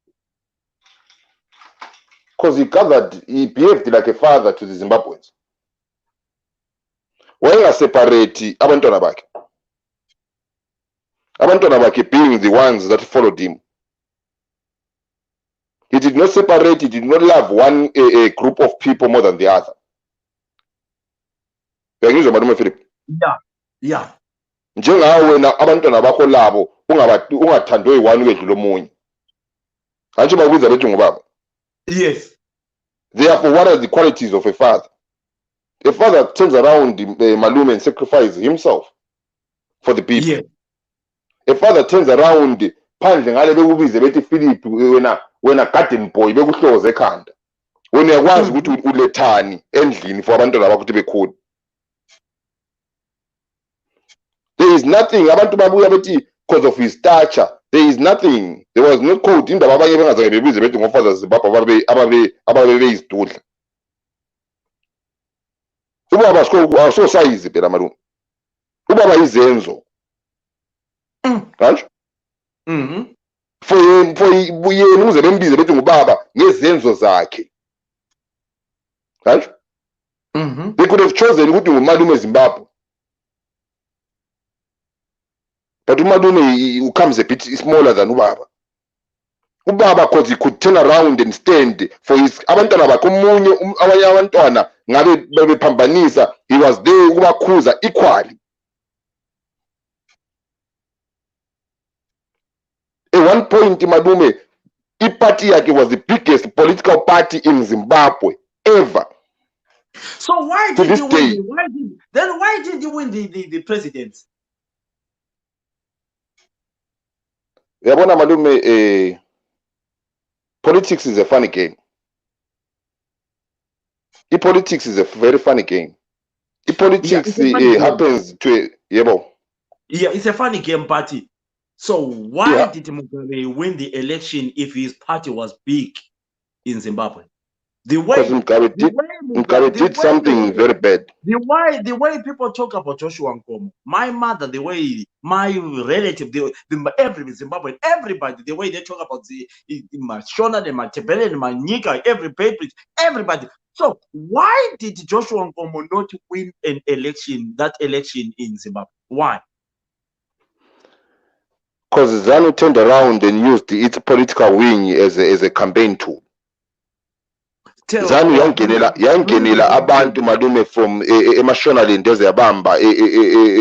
Because he behaved like a father to the Zimbabweans. Wayengaseparate abantwana bakhe. Abantwana bakhe being the ones that followed him. He did not separate, he did not love one a group of people more than the other. Yeah. Njengawe wena abantwana bakho labo ungathandwe yiwani wedlula omunye. Antsho bakubiza bethi ngubaba. Yes. Therefore, what are the qualities of a father? A father turns around malume and sacrifices himself for the people. Yeah. A father turns around phandle ngale bekubize bethi Philip wena garden boy bekuhloze ekhanda. Wena uyakwazi ukuthi ulethani endlini for abantwana bakho ukuthi bekhona. There is nothing abantu babuya bethi because of his stature. There is nothing. There was no code indaba abanye bengaze bebize bethi ngofather Zimbabwe ababe beyizidudla. Ubaba so size phela malume. Ubaba izenzo. Kanjalo? For yena uze bembize bethi ngubaba ngezenzo zakhe. Kanjalo? They could have chosen ukuthi ngumalume eZimbabwe. But umalume comes a bit smaller than ubaba. Ubaba because he could turn around and stand for his abantwana bakhe omunye abanye abantwana ngabe bebephambanisa, he was there ukubakhuza equally. At one point malume iparty yakhe was the biggest political party in Zimbabwe ever. So why did he win? Why did he win the presidency? Yabona malume, politics is a funny game. Politics is a very funny game. Politics happens to yebo. Yeah, it's a funny game party. So why did Mugabe win the election if his party was big in Zimbabwe? Because Mugabe did something very bad. The way people talk about Joshua Nkomo, my mother, the way my relative, every Zimbabwean, everybody, the way they talk about the Mashona, the Matebele, the Manika, everybody. So why did Joshua Nkomo not win that election in Zimbabwe? Why? Because ZANU turned around and used its political wing as a campaign tool. ZANU yangenela abantu malume from eMashonaland eziyabamba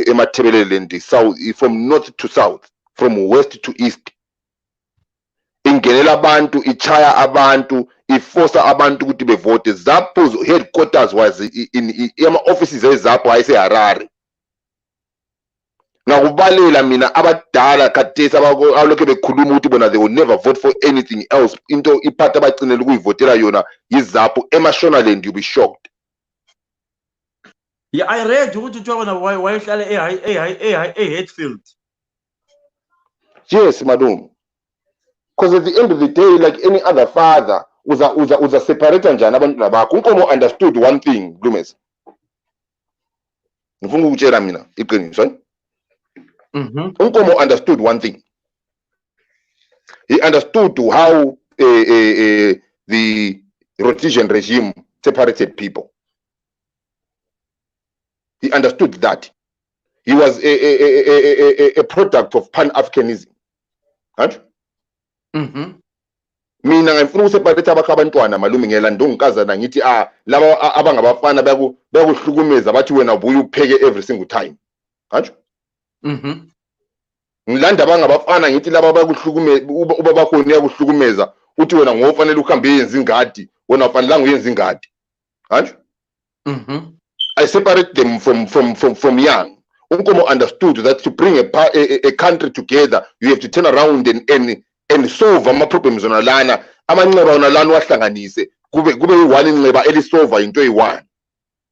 eMathebeleland south, from north to south, from west to east. Ingenela abantu, ichaya abantu, iforsa abantu ukuthi bevote. ZAPU's headquarters was in offices eZAPU ayiseHarare. Ngakubalela mina abadala khathesi abalokho bekhuluma ukuthi bona they will never vote for anything else. Into iphathi abacinela ukuyivotela yona yiZAPU eMashonaland, you'll be shocked. Yeah, I read ukuthi why wayehlala eHatfield. Yes, madam. Because at the end of the day, like any other father, uza separate njani abantwana bakho. Nkomo understood one thing, Blumes. Ngifuna ukutshela mina iqiniso. Nkomo understood one thing. He understood how the Rhodesian regime separated people. He understood that. He was a product of Pan-Africanism. Right? Mina ngifuna ukuseparate abantwana malume ngelanda ongikazana ngithi laba abangabafana bayakuhlukumeza bathi wena ubuye upheke every single time. Right? Ngilanda abangabafana ngithi laba bayakuhlukumeza uba bakho uyakuhlukumeza uthi wena ngofanele uhambe yenza ingadi wena ufanelanga uyenza ingadi. Right? I separate them from young. Nkomo understood that to bring a country together, you have to turn around and solve ama-problems on lana. Amanxeba on lana wahlanganise kube one inxeba elisolva into eyi-one.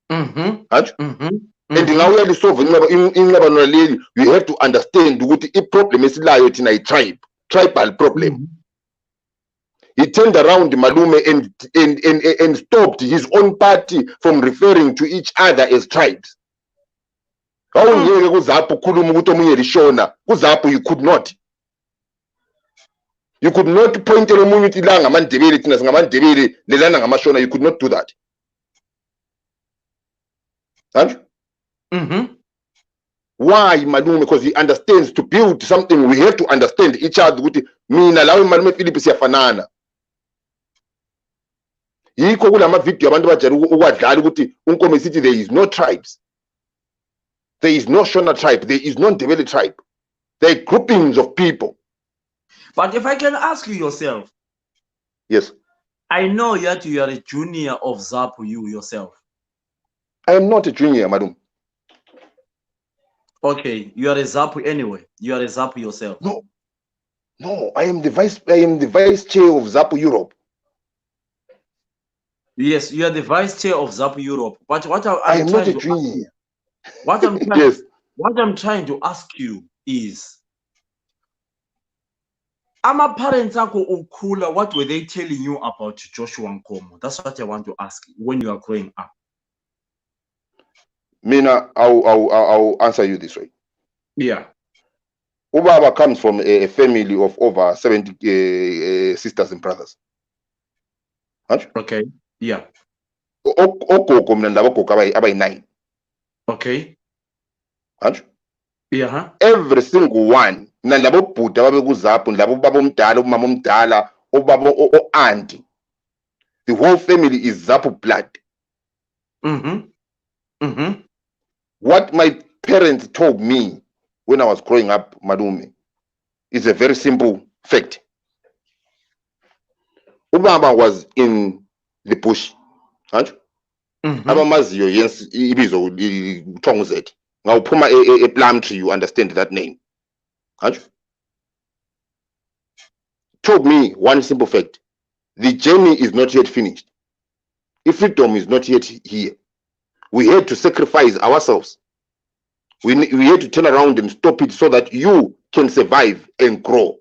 And now we are solving inxeba naleli, you have to understand ukuthi i-problem esilayo thina tribal problem. He turned around Malume and stopped his own party from referring to each other as tribes. You could not. You could not point to you could not do that. Why, Malume? Because he understands to build something, we have to understand each other. Mina lawe Malume Philip siyafanana. Yikho kulama video abantu bajala ukwadlala ukuthi uNkomo sithi there is no tribes. There is no Shona tribe. There is no Ndebele tribe. There are groupings of people. But if I can ask you yourself. Yes. I know that you are a junior of ZAPU, you yourself. I am not a junior, madam. Okay, you are a ZAPU anyway. You are a ZAPU yourself. No, I am the vice chair of ZAPU Europe. Yes, you are the vice chair of ZAPU Europe. But I am not a junior. What I'm trying, yes. What I'm trying to ask you is, ama parents ako ukula, what were they telling you about Joshua Nkomo? That's what I want to ask when you are growing up. Mina, I'll answer you this way. Yeah. Ubaba comes from a family of over 70 sisters and brothers. Okay. Yeah. Okoko mina ndabakoko abayi-9. Okay. Yeah. Every single one. Nalabo bhuti ababe kuZAPU, nalabo baba omdala, umama omdala, obaba o-auntie. The whole family is ZAPU blood. What my parents told me when I was growing up, Malume, is a very simple fact. Ubaba was in the bush. Abamaziyo yes ibizo Thonguzeti. Ngawuphuma a plum tree, you understand that name. Told me one simple fact. The journey is not yet finished. If freedom is not yet here, we had to sacrifice ourselves. We had to turn around and stop it so that you can survive and grow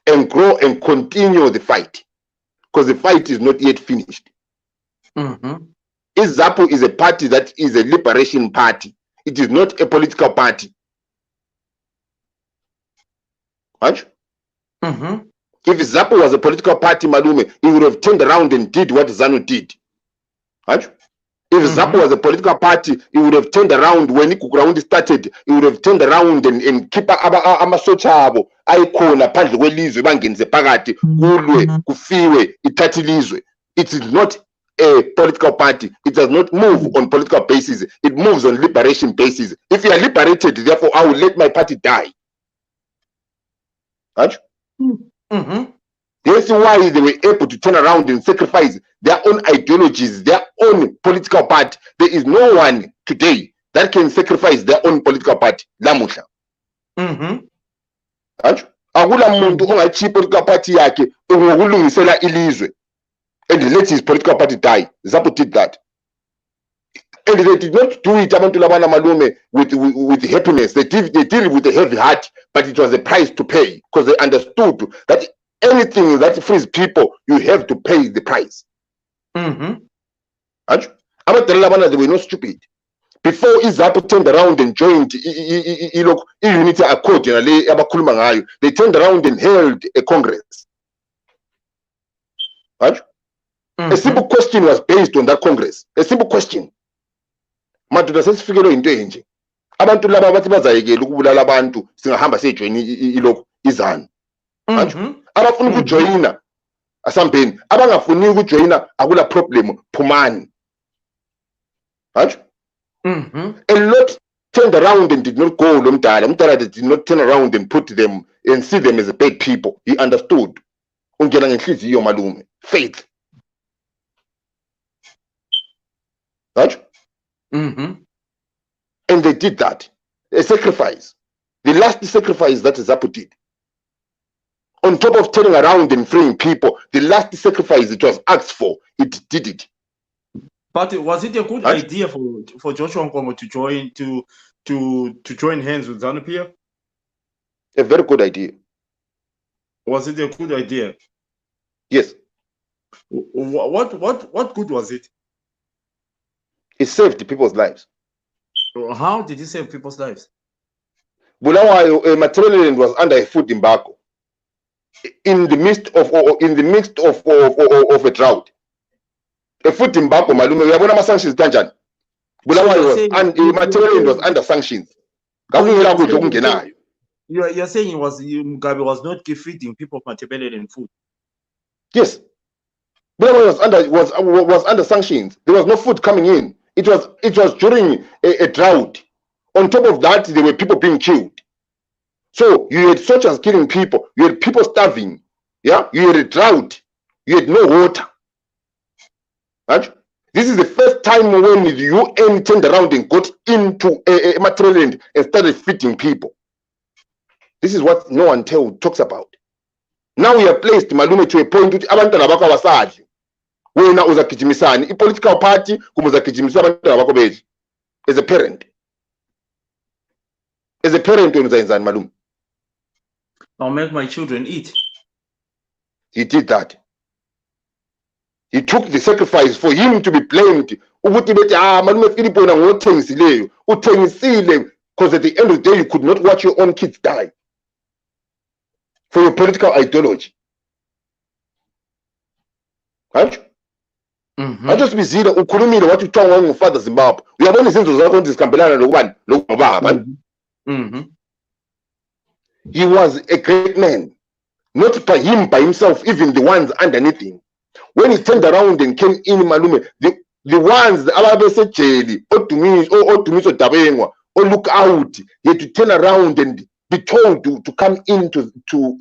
and continue the fight, because the fight is not yet finished. ZAPU is a party that is a liberation party. It is not a political party. If ZAPU was a political party, Malume, he would have turned around and did what ZANU did. If ZAPU was a political party, he would have turned around when Ikuground started. He would have turned around and keep amasocha abo ayikhona phandle kwelizwe bangenze phakathi kulwe kufiwe ithathe ilizwe. It is not a political party. It does not move on political basis. It moves on liberation basis. If you are liberated, therefore I will let my party die. That's why they were able to turn around and sacrifice their own ideologies, their own political party. There is no one today that can sacrifice their own political party. Lamuhla. Akula muntu ongachi political party yakhe ngokulungisela ilizwe and let his political party die. ZAPU did that. And they did not do it abantu labana Malume with happiness. They did it with a heavy heart, but it was a price to pay, because they understood that anything that frees people, you have to pay the price. They were not stupid. Before ZAPU turned around and joined Unity Accord, they turned around and held a Congress. A simple question was based on that Congress. A simple question. Madoda sesifikele into enje. Abantu laba bathi bazayekela ukubulala abantu singahamba sejoin ilokho izana. Abafuna ukujoina asambeni, abangafuni ukujoina akula problem, phumani. A lot turned around and did not go Mdala did not turn around and put them and see them as bad people. He understood. Ungena ngenhliziyo Malume. Faith. And they did that. a sacrifice. The last sacrifice that Zapu did. On top of turning around and freeing people, the last sacrifice it was asked for, it did it. But was it a good idea for Joshua Nkomo to join hands with ZANU-PF? A very good idea. Was it a good idea? Yes. What good was it? It saved people's lives. How did it save people's lives? Bulawayo, Matabeleland was under a food embargo. In the midst of a drought. A food embargo, malume, we have one sanctions kanjani. Bulawayo Matabeleland was under sanctions. You're saying Mugabe was not feeding people of Matabeleland food. Yes. Bulawayo was under sanctions. There was no food coming in. It was during a drought. On top of that, there were people being killed. So you had soldiers killing people. You had people starving. Yeah, you had a drought. You had no water. Right? This is the first time when the UN turned around and got into a Matabeleland and started feeding people. This is what no one talks about. Now we are placed, malume, to a point which abantwana bakho abasadli. Wena uzagijimisani i-political party kumuzagijimisa abantwana bakho bethi. As a parent. As a parent, malume. I'll make my children eat. He did that. He took the sacrifice for him to be blamed. Malume Philip uthengisile, because at the end of the day you could not watch your own kids die for your political ideology. Right? I just bizile ukhulumile wathi uthongwa ngufather Zimbabwe. Uyabona izinto zakho ndizikambelana lokubani lokubaba. He was a great man, not by himself, even the ones underneath him. When he turned around and came in, malume, the ones ababesejeli odumiso dabengwa or look out, he had to turn around and be told to come into to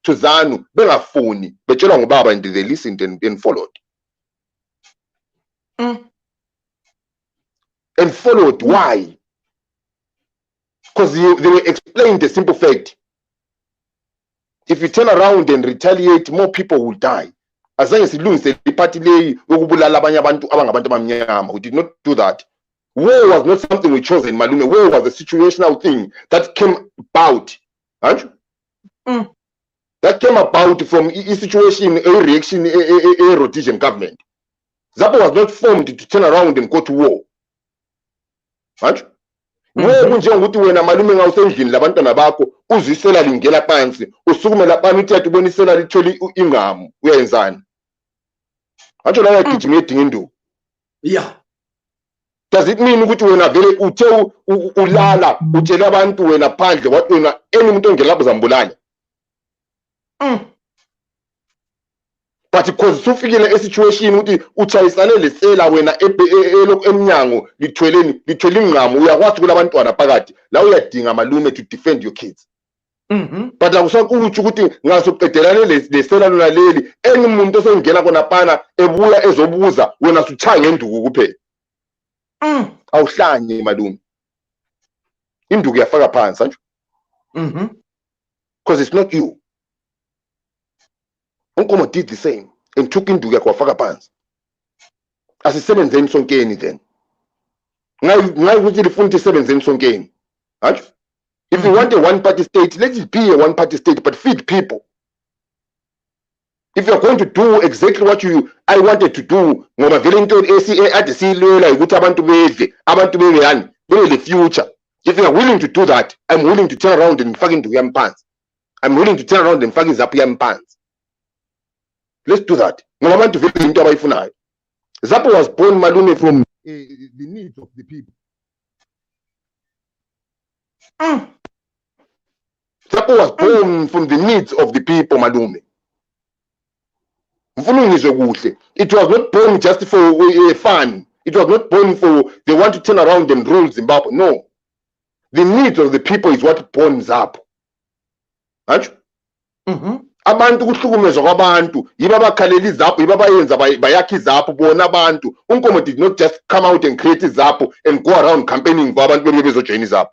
ZANU. Bengafuni betshelwa ngubaba, and they listened and followed. And followed. Why? Because they were explained the simple fact. If you turn around and retaliate, more people will die. As long as we did not do that. War was not something we chose in Malume. War was a situational thing that came about. That came about from a situation, a reaction, a rotation government. Zapo was not formed to turn around and go to war. Kunjengokuthi wena malume ngawusendlini labantwana bakho uzisela lingela phansi usukumela phansi uthi yakubonisela litholi ingamu uyenzani atsho la yagijima edinga induku. Yeah. Does it mean ukuthi wena vele uthe ulala utshela abantu wena phandle wathi wena umuntu ongela lapho zambulala? But because usufikile a situation ukuthi uchayisane lesela wena emnyango lithwele ingamu uyakwazi kulabantwana phakathi la uyadinga malume to defend your kids. But akusakuthi ukuthi ngasoqedelane lesela lona leli umuntu osengena kona pana ebuya ezobuza wena suchanga induku kuphela. Awuhlanye malume. Induku yafaka phansi anjho. Because it's not you. Nkomo did the same and took induku yakhe wafaka phansi. Asisebenzeni sonkeni then. Ngai ukuthi lifuna isebenzeni sonkeni. Anjho. If you want a one-party state, let it be a one-party state, but feed people. If you're going to do exactly what I wanted to do, ngoba vele into ACA ade silwela ukuthi abantu bedle, abantu bengeyani, bele future. If you are willing to do that, I'm willing to turn around and fucking do yam pants. I'm willing to turn around and fucking zap yam pants. Let's do that. Ngoba abantu vele into abayifunayo. Zapo was born malume from the needs of the people. Zapo was born from the needs of the people, malume. It was not born just for fun. It was not born for they want to turn around and rule Zimbabwe. No. The needs of the people is what burns up. abantu kuhlukumezwa kwabantu yiba abakhalela izaphu yiba bayenza bayakha izaphu bona abantu. Nkomo did not just come out and create izaphu and go around campaigning for abantu bebuye bezojoin izaphu.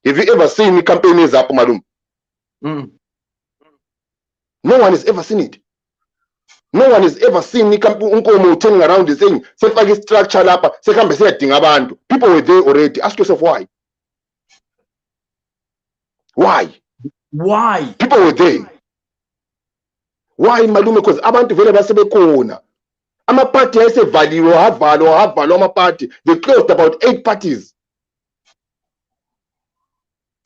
Have you ever seen i-campaign ezaphu malume? No one has ever seen it. No one has ever seen Nkomo turning around and saying sefake structure lapha sehambe seyadinga abantu. People were there already. Ask yourself why. Why? People were there. Why malume? Because abantu vele basebekhona. Ama-party ayesevaliwe wavalwa ama-party. They closed about 8 parties.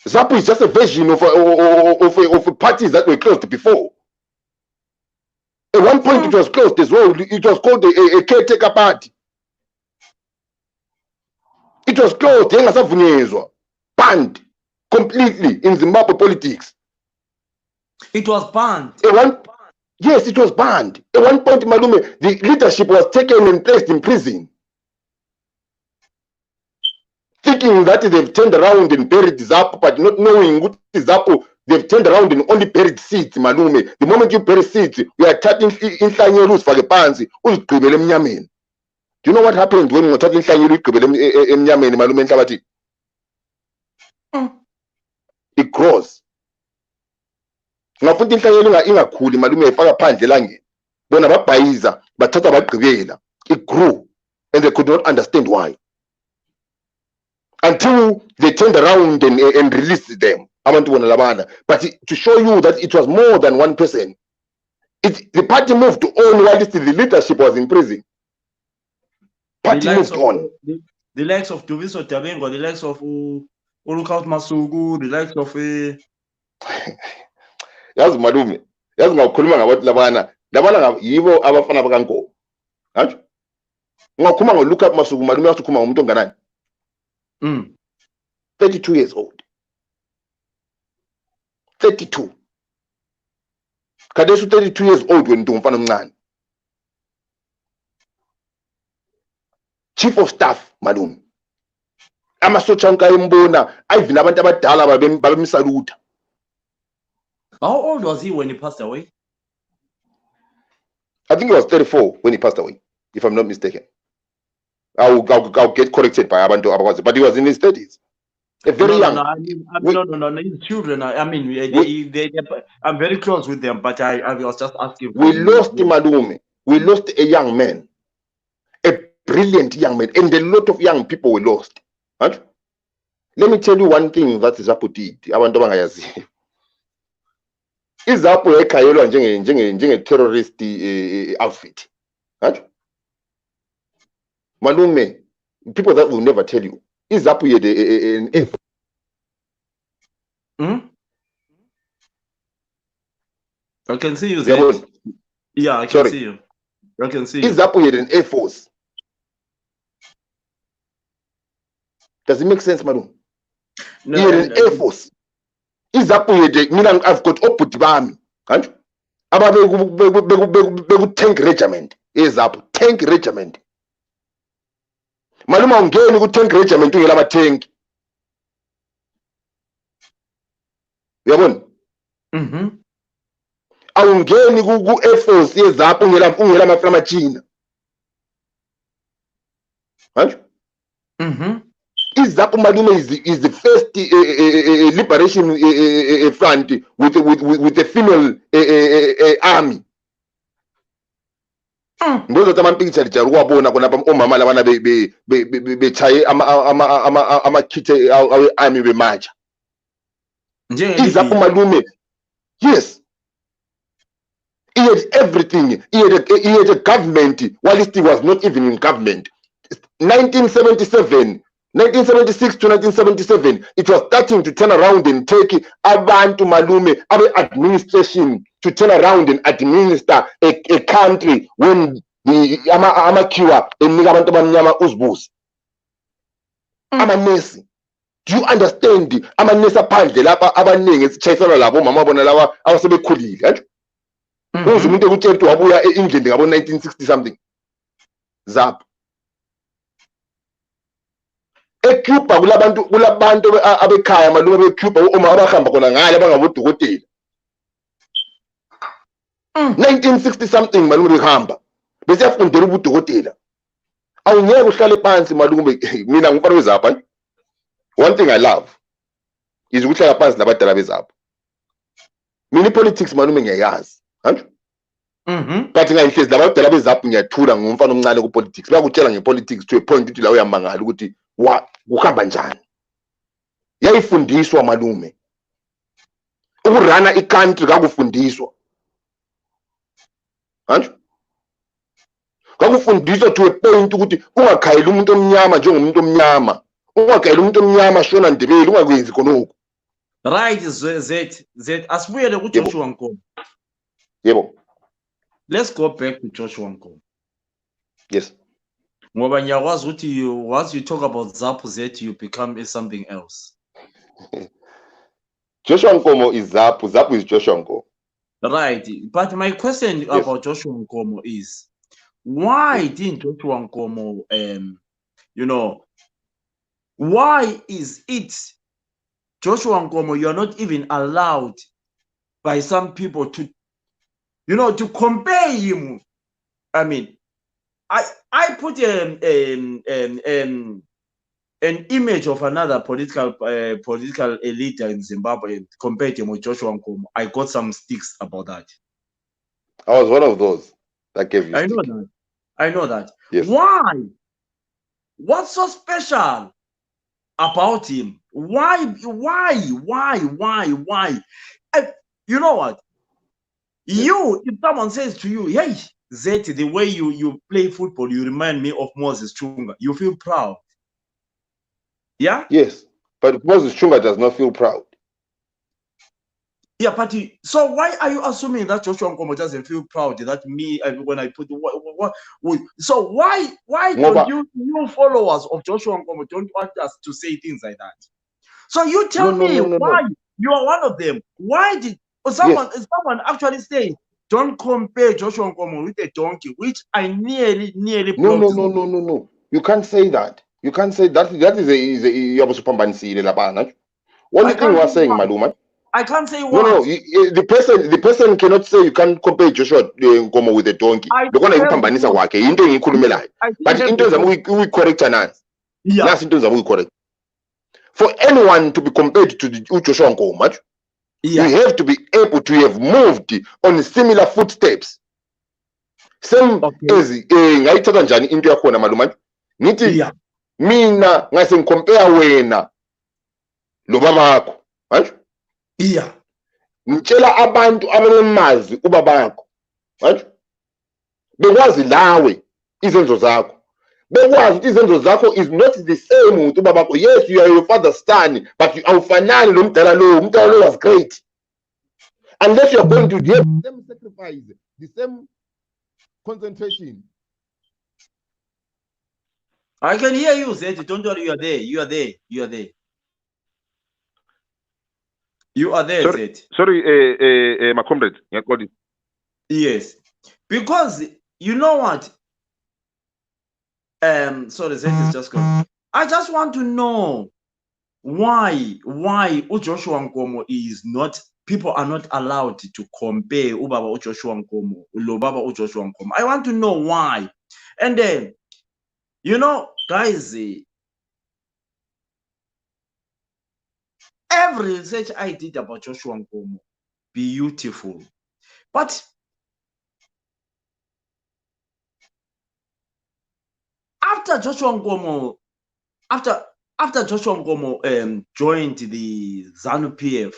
ZAPU is just a version of parties that were closed before. At one point it was closed as well. It was called a caretaker party. It was closed, banned completely in Zimbabwe politics. It was banned. Yes, it was banned. At one point, malume, the leadership was taken and placed in prison. Thinking that they've turned around and buried ZAPU, but not knowing what is ZAPU, they've turned around and only buried seats, malume. The moment you bury seats, you are tapping in loose for the pansi. Do you know what happened when we were talking in malume? It grows. Ngafuthi inhlanyelo ingakhuli malume efaka phandle elangeni. Bona babhayiza bathatha bagqibela. It grew and they could not understand why. Until they turned around and released them. But to show you that it was more than one person. The party moved on while the leadership was in prison. Party moved on. The likes of Duviso Tabengo, the likes of Ulukaut Masugu, the likes of yazi malume, yazi ngakhuluma ngabantu labana yibo abafana bakaNkomo. Hayi? Ngakhuluma ngoLukaut Masugu malume yakukhuluma ngomuntu onganani? 32 years old. 32. Kadesu 32 years old when umfana omncane. Chief of staff malume. Amasotsha onke ayembona ayivina abantu abadala babemsaluta. How old was he when he passed away? I think he was 34 when he passed away, if I'm not mistaken. I'll get corrected by Abantu, but he was in his 30s. Very young. No, his children. I mean, I'm very close with them, but I was just asking. We lost Malume. We lost a young man, a brilliant young man, and a lot of young people were lost. Right? Let me tell you one thing that ZAPU did. Abantu bangayazi. ZAPU ekhayelwa njenge terrorist outfit. Right? Malume, people that will never tell you. ZAPU had an F. I can see you there. Yeah, I can see you. I can see you. ZAPU had an Air Force. Does it make sense, Malume? No, he had an Air Force. ZAPU had I've got oput bami. Right? About tank regiment. ZAPU tank regiment. Malume ungeni ku tank regiment ungela ama tank. Uyabona? Awungeni ku Air Force yeZAPU ungela amaframa China. Right? ZAPU malume is the first liberation front with a female army. Ngoba zaman picture jaruwabona khona omama labana bechaye amakhithe army bemaja. ZAPU malume, yes, he had everything. He had a government while he was not even in government. 1976 to 1977, it was starting to turn around and take abantu malume administration to turn around and administer a country when the amakiwa enika abantu abamnyama uzibusi. Amanesi. Do you understand? Amanesi aphandle lapha abaningi esichayisana labo mama bona lawa abasebekhulile, right? Umuntu ekutshela ukuthi wabuya eEngland ngabo 1960 something. ZAPU. ECuba kulabantu abekhaya malume beCuba uma abahamba khona ngale abangabodokotela 1960 something malume behamba bese yafundela ubudokotela awungeke uhlale phansi malume mina ngumfana wezapha one thing I love is ukuhlala phansi nabadala bezapha mina politics malume ngiyayazi hanjo but ngayihlezi labadala bezapha ngiyathula ngumfana omncane ku politics bayakutshela ngepolitics to a point ukuthi la uyamangala ukuthi kuhamba njani yayifundiswa malume ukurana i-country kakufundiswa hanjo kakufundiswa to a point ukuthi ungakhayeli umuntu omnyama njengomuntu omnyama ungakhayeli umuntu omnyama shona ndebele ungakwenzi khonoko right. Z asibuyele ku Joshua Nkomo. Yebo. Let's go back to Joshua Nkomo. Yes. Ngoba ngiyakwazi ukuthi once you talk about ZAPU Z you become something else. Joshua Nkomo is ZAPU. ZAPU is Joshua Nkomo. Right. But my question about Joshua Nkomo is, why didn't Joshua Nkomo, why is it, Joshua Nkomo, you're not even allowed by some people to, to compare him? I mean, I put an image of another political leader in Zimbabwe, compared him with Joshua Nkomo. I got some sticks about that. I was one of those that gave you I know that. I know that. Yes. Why? What's so special about him? Why? You know what? Yes. If someone says to you, hey, Zeti, the way you play football, you remind me of Moses Chunga, you feel proud. Yeah? Yes. But Moses Chunga does not feel proud. Yeah, but so why are you assuming that Joshua Nkomo doesn't feel proud that me when I put so why don't you followers of Joshua Nkomo don't want us to say things like that? So you tell me why you are one of them. Why did someone actually say don't compare Joshua Nkomo with a donkey, which I nearly No. You can't say that. You can't say that. That is a only thing we're saying, Maluma. I can't say why. No. The person cannot say you can't compare Joshua Nkomo with a donkey. But we correct an correct. For anyone to be compared to Joshua Nkomo, you have to be able to have moved on similar footsteps. Same as ngayithatha njani into yakhona maluma ngithi mina ngase ngicompare wena lo babakho manje ngitshela abantu abanemazi ubabakho manje bekwazi lawe izenzo zakho bekwazi ukuthi izenzo zakho is not the same with ubabakho. Yes, you are your father's son, but you awufanani lo mdala lo was great unless you are going to have the same sacrifice, the same concentration. I can hear you, Zeti. Don't worry, you are there. You are there. Sorry, Zeti. Sorry, my comrade. Yes, because you know what? Sorry, Zeti is just gone. I just want to know why Joshua Nkomo is not. People are not allowed to compare Ubaba Joshua Nkomo, Lobaba Joshua Nkomo. I want to know why. And then, guys, every research I did about Joshua Nkomo, beautiful. But after Joshua Nkomo, after Joshua Nkomo joined the ZANU-PF,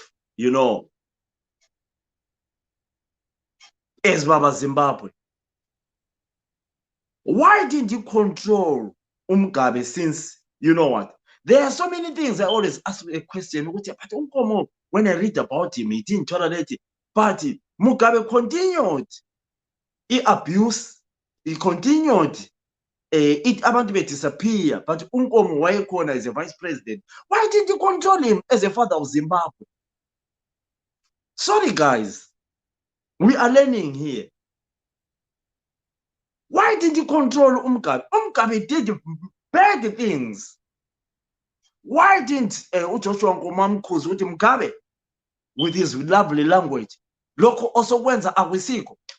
as Baba Zimbabwe, why didn't you control Mugabe? Since you know what, there are so many things. I always ask a question, but Nkomo, when I read about him, he didn't tolerate it. But Mugabe continued abuse, he continued it about to disappear. But Nkomo Wayekhona is a vice president. Why did you control him as a father of Zimbabwe? Sorry, guys. We are learning here. Why did you control Mugabe? Mugabe did bad things. Why didn't Joshua Nkomo Mugabe with his lovely language? Loko also wenza akwisiko.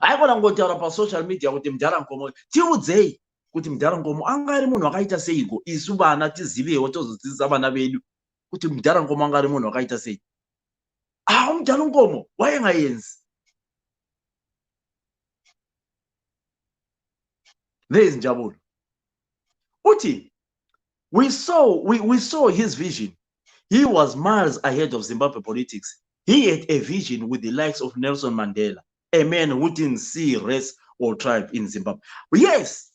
haikona ngotaura pasocial media kuti Mudhara Nkomo tiudzei kuti Mudhara Nkomo anga ari munhu wakaita seiko, isu vana tizivewo tozodzidzisa vana vedu kuti Mudhara Nkomo anga ari munhu wakaita sei. Mudhara Nkomo wayengayenzi. There is Njabulo. Uti, we saw his vision. He was miles ahead of Zimbabwe politics. He had a vision with the likes of Nelson Mandela, a man who didn't see race or tribe in Zimbabwe. Yes,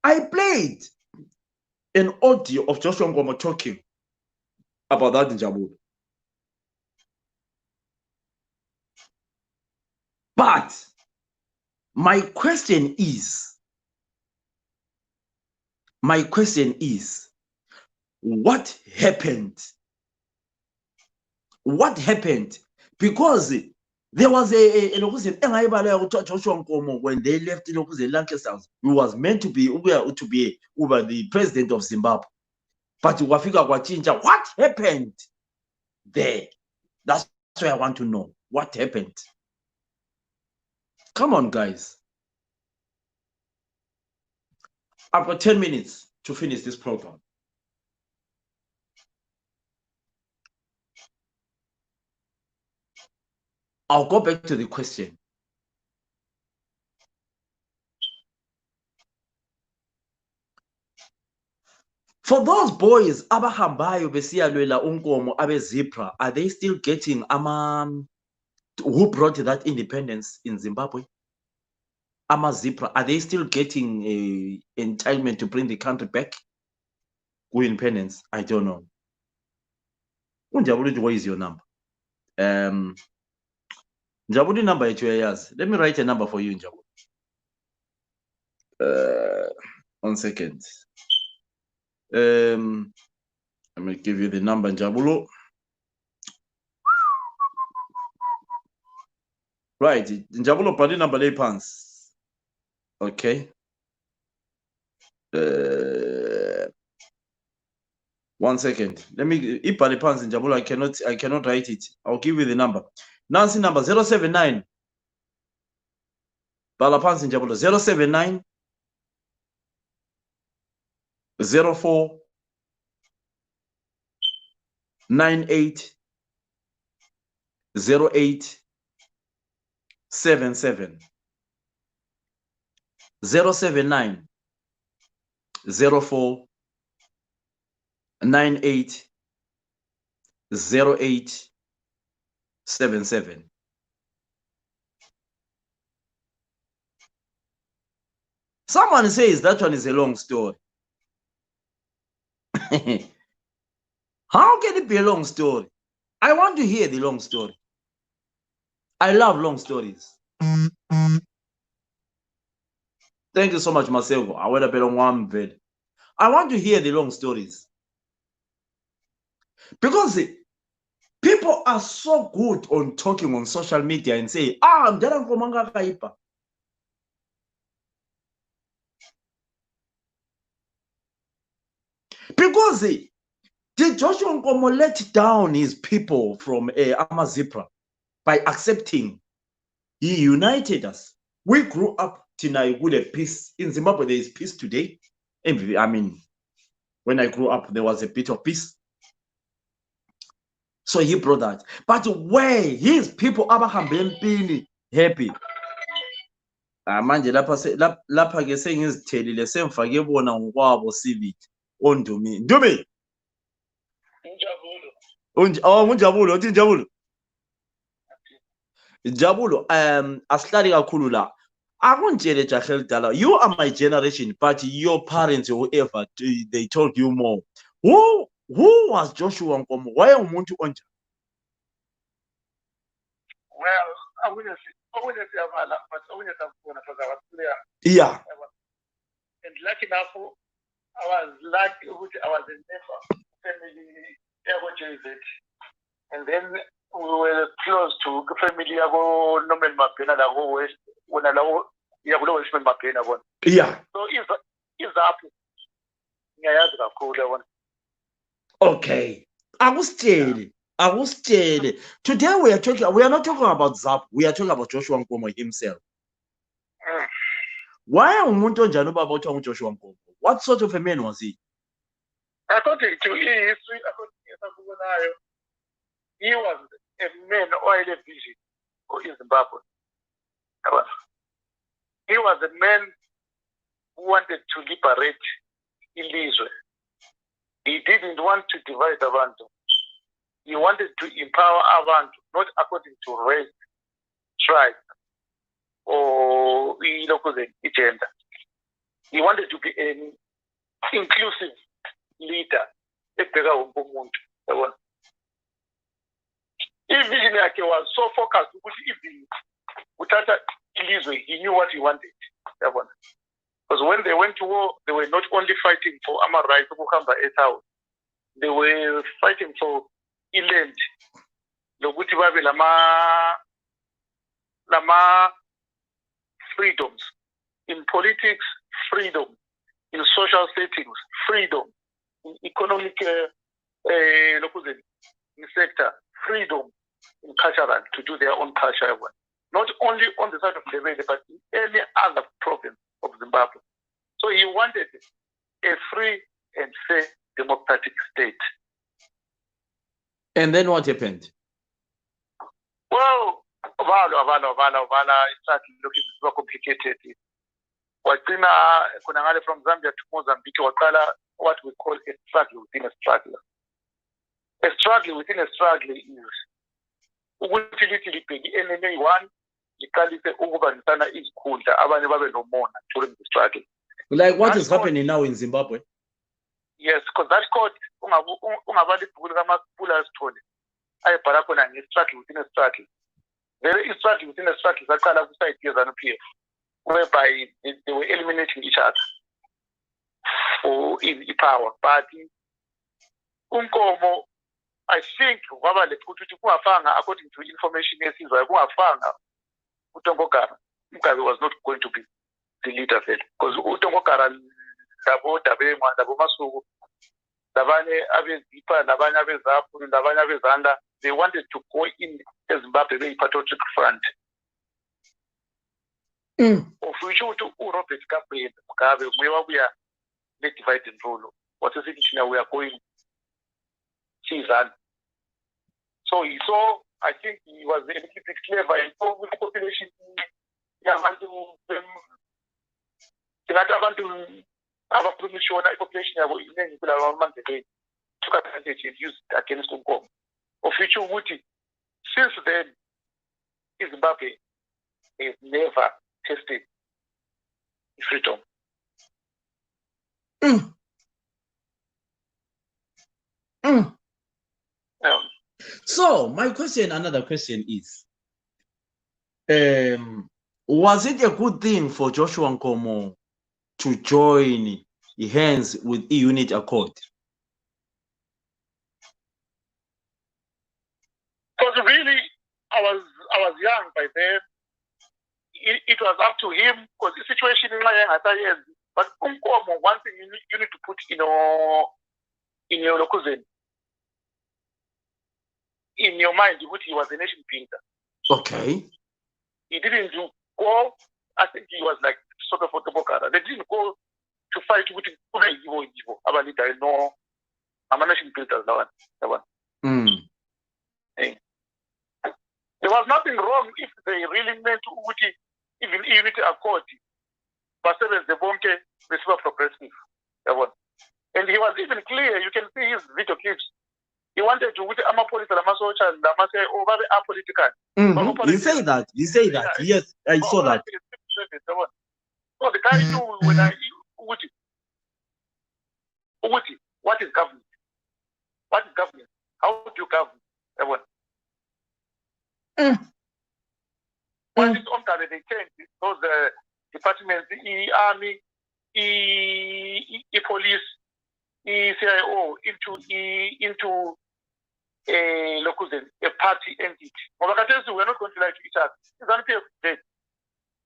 I played an audio of Joshua Nkomo talking about that in Njabulo. But my question is, what happened? What happened? Because there was a Joshua Nkomo when they left Lancaster. He was meant to be the president of Zimbabwe. But Wafika Wachinja, what happened there? That's what I want to know. What happened? Come on, guys. I've got 10 minutes to finish this program. I'll go back to the question. For those boys, abahambayo besiyalwela uNkomo abe Zipra, are they still getting who brought that independence in Zimbabwe? Zipra, are they still getting entitlement to bring the country back with independence? I don't know. Unjabulu, what is your number? Njabulu number at your ears. Let me write a number for you, Njabulu. 1 second. Let me give you the number, Njabulu. Right, Njabulu, party number lay pants. Okay. 1 second. Let me party pants in Njabulu. I cannot write it. I'll give you the number. Nancy number 079. Balapans in Njabulu 079 04 98 08 77 079 04 98 08 77. Someone says that one is a long story. How can it be a long story? I want to hear the long story. I love long stories. Thank you so much, Marcelo. I want to hear the long stories. Because people are so good on talking on social media and say, Mudhara Nkomo akaipa. Because did Joshua Nkomo let down his people from Zipra by accepting? He united us. We grew up with a peace. In Zimbabwe, there is peace today. I mean, when I grew up, there was a bit of peace. So he brought that. But where his people happy. Manje lapha ke sengizithelile semfake bona ngokwabo civic ondumi Ndumi Njabulo uthi Njabulo asihlali kakhulu la akuntshele jahe elidala. You are my generation, but your parents, whoever, they told you more. Who was Joshua Nkomo? Why umuntu onja? Well, I wouldn't say but yeah. And lucky enough, I was lucky I was in family, and then we were close to family Norman Mapena West when I know West Mapena one. Yeah. So is up. Yeah, Okay. I was telling. Today we are not talking about Zap, we are talking about Joshua Nkomo himself. Why umuntu onjani ubaba othiwa nguJoshua Nkomo? What sort of a man was he? According to history, according to he was a man who had a vision in Zimbabwe. He was a man who wanted to liberate Ilizwe. He didn't want to divide Abantu. He wanted to empower Abantu, not according to race, tribe, or gender. He wanted to be an inclusive leader. His vision was so focused he knew what he wanted. Because when they went to war, they were not only fighting for Ama rights, they were fighting for land. Lama freedoms. In politics, freedom. In social settings, freedom. In economic sector, freedom. In cultural, to do their own culture. Not only on the side of Ndebele, but in any other province of Zimbabwe. So he wanted a free and fair democratic state. And then what happened? Well, it started looking more complicated. From Zambia to Mozambique, what we call a struggle within a struggle. A struggle within a struggle is enemy one. During the struggle. Like what is happening now in Zimbabwe? Yes, because that court, struggle within a struggle. There is struggle within a struggle whereby they were eliminating each other for in power. But Nkomo, I think, according to information, Utongokara was not going to be the leader then. Because Utongokara, they wanted to go in as Zimbabwe Patriotic Front. Of which Robert Mugabe, we are divided and rule. What is it now? We are going season. So he saw, I think he was a little bit clever and with the population. Have a permission population took advantage and used against Nkomo. Of which since then, Zimbabwe has never tested freedom. So my question, another question is, was it a good thing for Joshua Nkomo to join hands with E-Unit Accord? Because really, I was young by then. It was up to him because the situation in my hand. But Nkomo, one thing you need to put in your locuzen. In your mind, which he was a nation builder. Okay. He didn't go, I think he was like sort of Otobokara. They didn't go to fight with Ivo. I know I'm a nation builder. That one. Hey. There was nothing wrong if they really meant to even Unity Accord. But the Bonke, they were progressive. That one. And he was even clear, you can see his video clips. He wanted to with Amapolita Lamasocha and Lamase over the Apolitical. You say that. Yes, I saw that. So the guy knew when what is government? What is government? How do you govern? Everyone. Once it's on they changed those departments, army, police, CIO into a party entity. We're not going to lie to each other. It's unfair of state.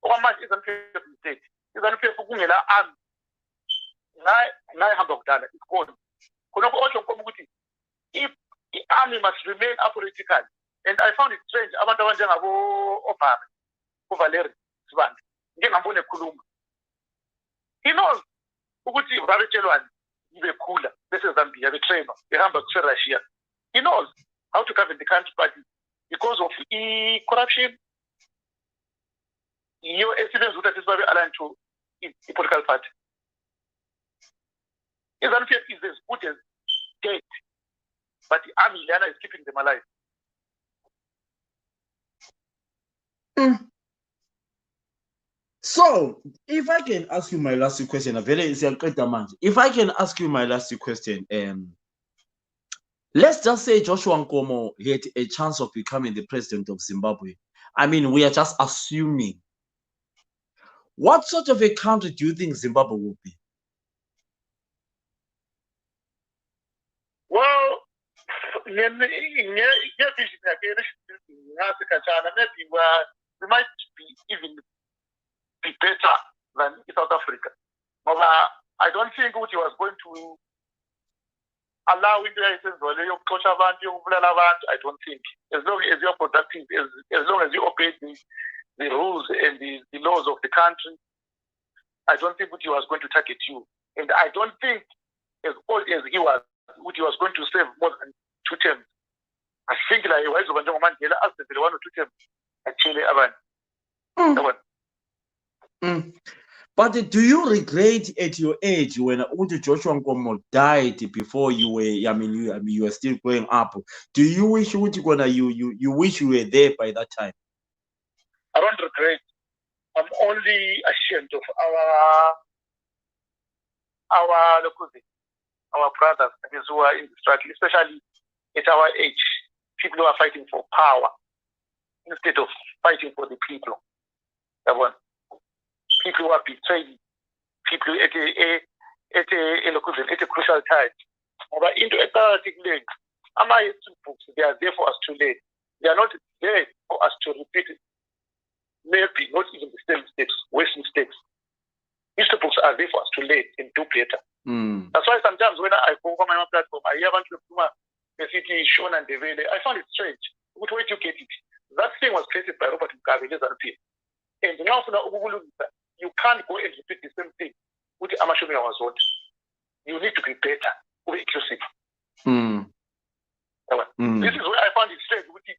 How much is unfair of state? It's unfair for Gungela and $900. It's called. If army must remain apolitical. And I found it strange. Abantu abanjengabo Obama, Valeri Sibanda, ngengambone ekhuluma. He knows ukuthi babetshelwani bekhula bese Zambia betrainwa behamba kuseRussia. He knows how to govern the country, but because of corruption, your evidence that is very aligned to the political party. ZANU-PF is as good as dead, but the army is keeping them alive. So, if I can ask you my last question, if I can ask you my last question, let's just say Joshua Nkomo had a chance of becoming the president of Zimbabwe. I mean, we are just assuming. What sort of a country do you think Zimbabwe will be? Well, maybe we might be even be better than South Africa. But I don't think what he was going to allow India to torture I don't think. As long as you're productive, as long as you obey the rules and the laws of the country, I don't think what he was going to target you. And I don't think, as old as he was, what he was going to save more than 2 terms. I think like why is Mandela asked the 1 or 2 terms actually But do you regret at your age when Joshua Nkomo died before you were? You were still growing up. Do you wish you wish you were there by that time? I don't regret. I'm only ashamed of our brothers who are in the struggle, especially at our age. People who are fighting for power instead of fighting for the people. People who are betrayed, people at a crucial time. But into a paradigm lane, books, they are there for us to learn. They are not there for us to repeat it. Maybe not even the same mistakes, worse mistakes. History books are there for us to learn and do better. That's why sometimes when I go on my own platform, I hear about the city shown and Devele. I found it strange. Which way to get it? That thing was created by Robert Mugabe, and now you can't go and repeat the same thing with the Amashumi was what. You need to be better, more inclusive. This is where I found it strange with the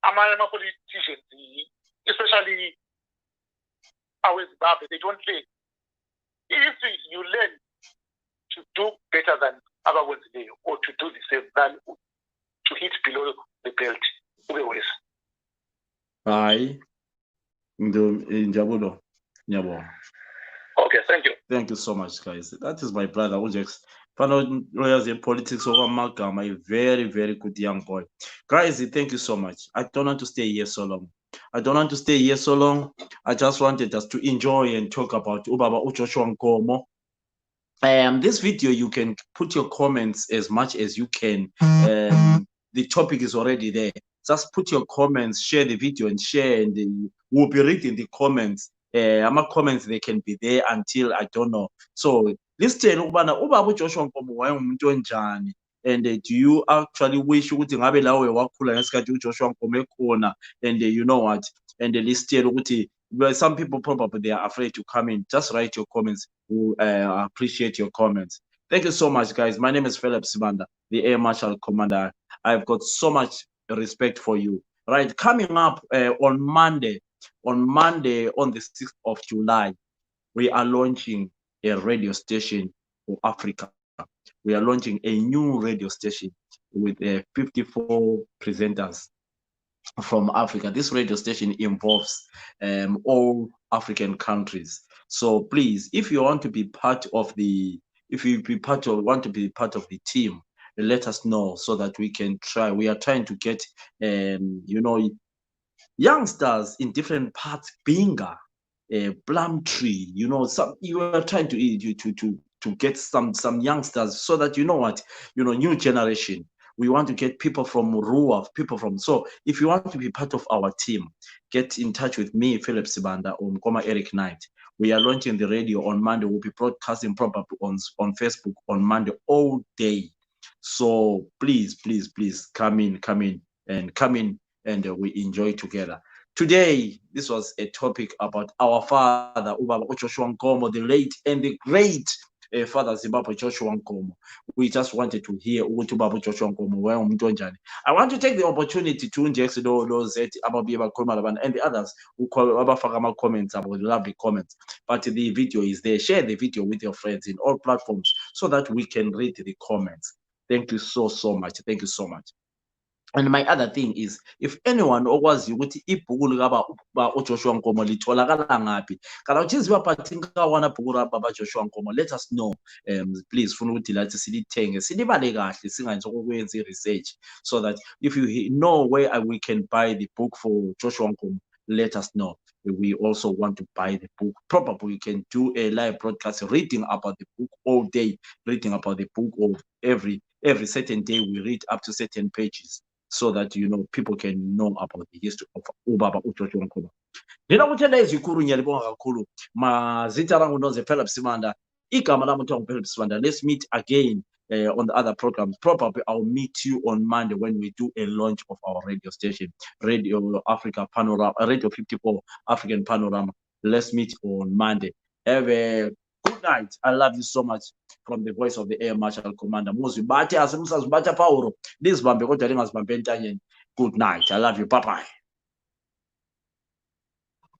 Amama politicians, especially our Zimbabwe, they don't learn. If you learn to do better than other ones there, or to do the same than to hit below the belt, always. Aye. Okay, thank you. Thank you so much, guys. That is my brother, Ujex. Lawyers in politics over Malcolm, a very, very good young boy. Guys, thank you so much. I don't want to stay here so long. I just wanted us to enjoy and talk about Ubaba Joshua Nkomo. This video, you can put your comments as much as you can. The topic is already there. Just put your comments, share the video and share, and we'll be reading the comments. My comments, they can be there until I don't know. So listen, Ubaba Joshua Nkomo wayengumuntu onjani, and do you actually wish ukuthi ngabe lawe wakhula ngesikhathi uJoshua Nkomo ekhona? And you know what? And listen ukuthi some people probably they are afraid to come in. Just write your comments. We appreciate your comments. Thank you so much, guys. My name is Philip Sibanda, the Air Marshal Commander. I've got so much respect for you. Right, coming up on Monday, on the 6th of July, we are launching a radio station for Africa. We are launching a new radio station with 54 presenters from Africa. This radio station involves all African countries. So please, if you want to be part of the, want to be part of the team, let us know so that we can try. We are trying to get, youngsters in different parts, Binga, Plumtree, you are trying to get some youngsters so that new generation. We want to get people from Ruwa, so if you want to be part of our team, get in touch with me, Philip Sibanda, or Nkoma Eric Knight. We are launching the radio on Monday. We'll be broadcasting probably on Facebook on Monday all day. So please, please, please come in, and we enjoy together. Today, this was a topic about our father, Ubaba Joshua Nkomo, the late and the great Father Zimbabwe Joshua Nkomo. We just wanted to hear Ubaba Joshua Nkomo. I want to take the opportunity to inject those about and the others who call about comments, about lovely comments. But the video is there. Share the video with your friends in all platforms so that we can read the comments. Thank you so much. Thank you so much. And my other thing is, if anyone okwazi ukuthi ibhuku likaba uJoshua Nkomo litholakala ngaphi, kana uchiziwa pathinga wana bhuku baba Joshua Nkomo, let us know. Please funa ukuthi lathi silithenge silibale kahle singayenza ukwenza research, so that if you know where we can buy the book for Joshua Nkomo, let us know. We also want to buy the book. Probably we can do a live broadcast reading about the book all day, reading about the book of every certain day. We read up to certain pages, so that people can know about the history of Ubaba uJoshua Nkomo. Ndinakuthenda ezikhulu ngiyalibonga kakhulu. Mazita rangu noze Philip Simanda. Igama lami kuthiwa Philip Simanda. Let's meet again on the other programs. Probably I'll meet you on Monday when we do a launch of our radio station, Radio Africa Panorama, Radio 54 African Panorama. Let's meet on Monday. Have a good night. I love you so much. From the voice of the Air Marshal Commander Muzibate Asimsa Zubata Pauro. This Bambe. Good night. I love you. Bye bye.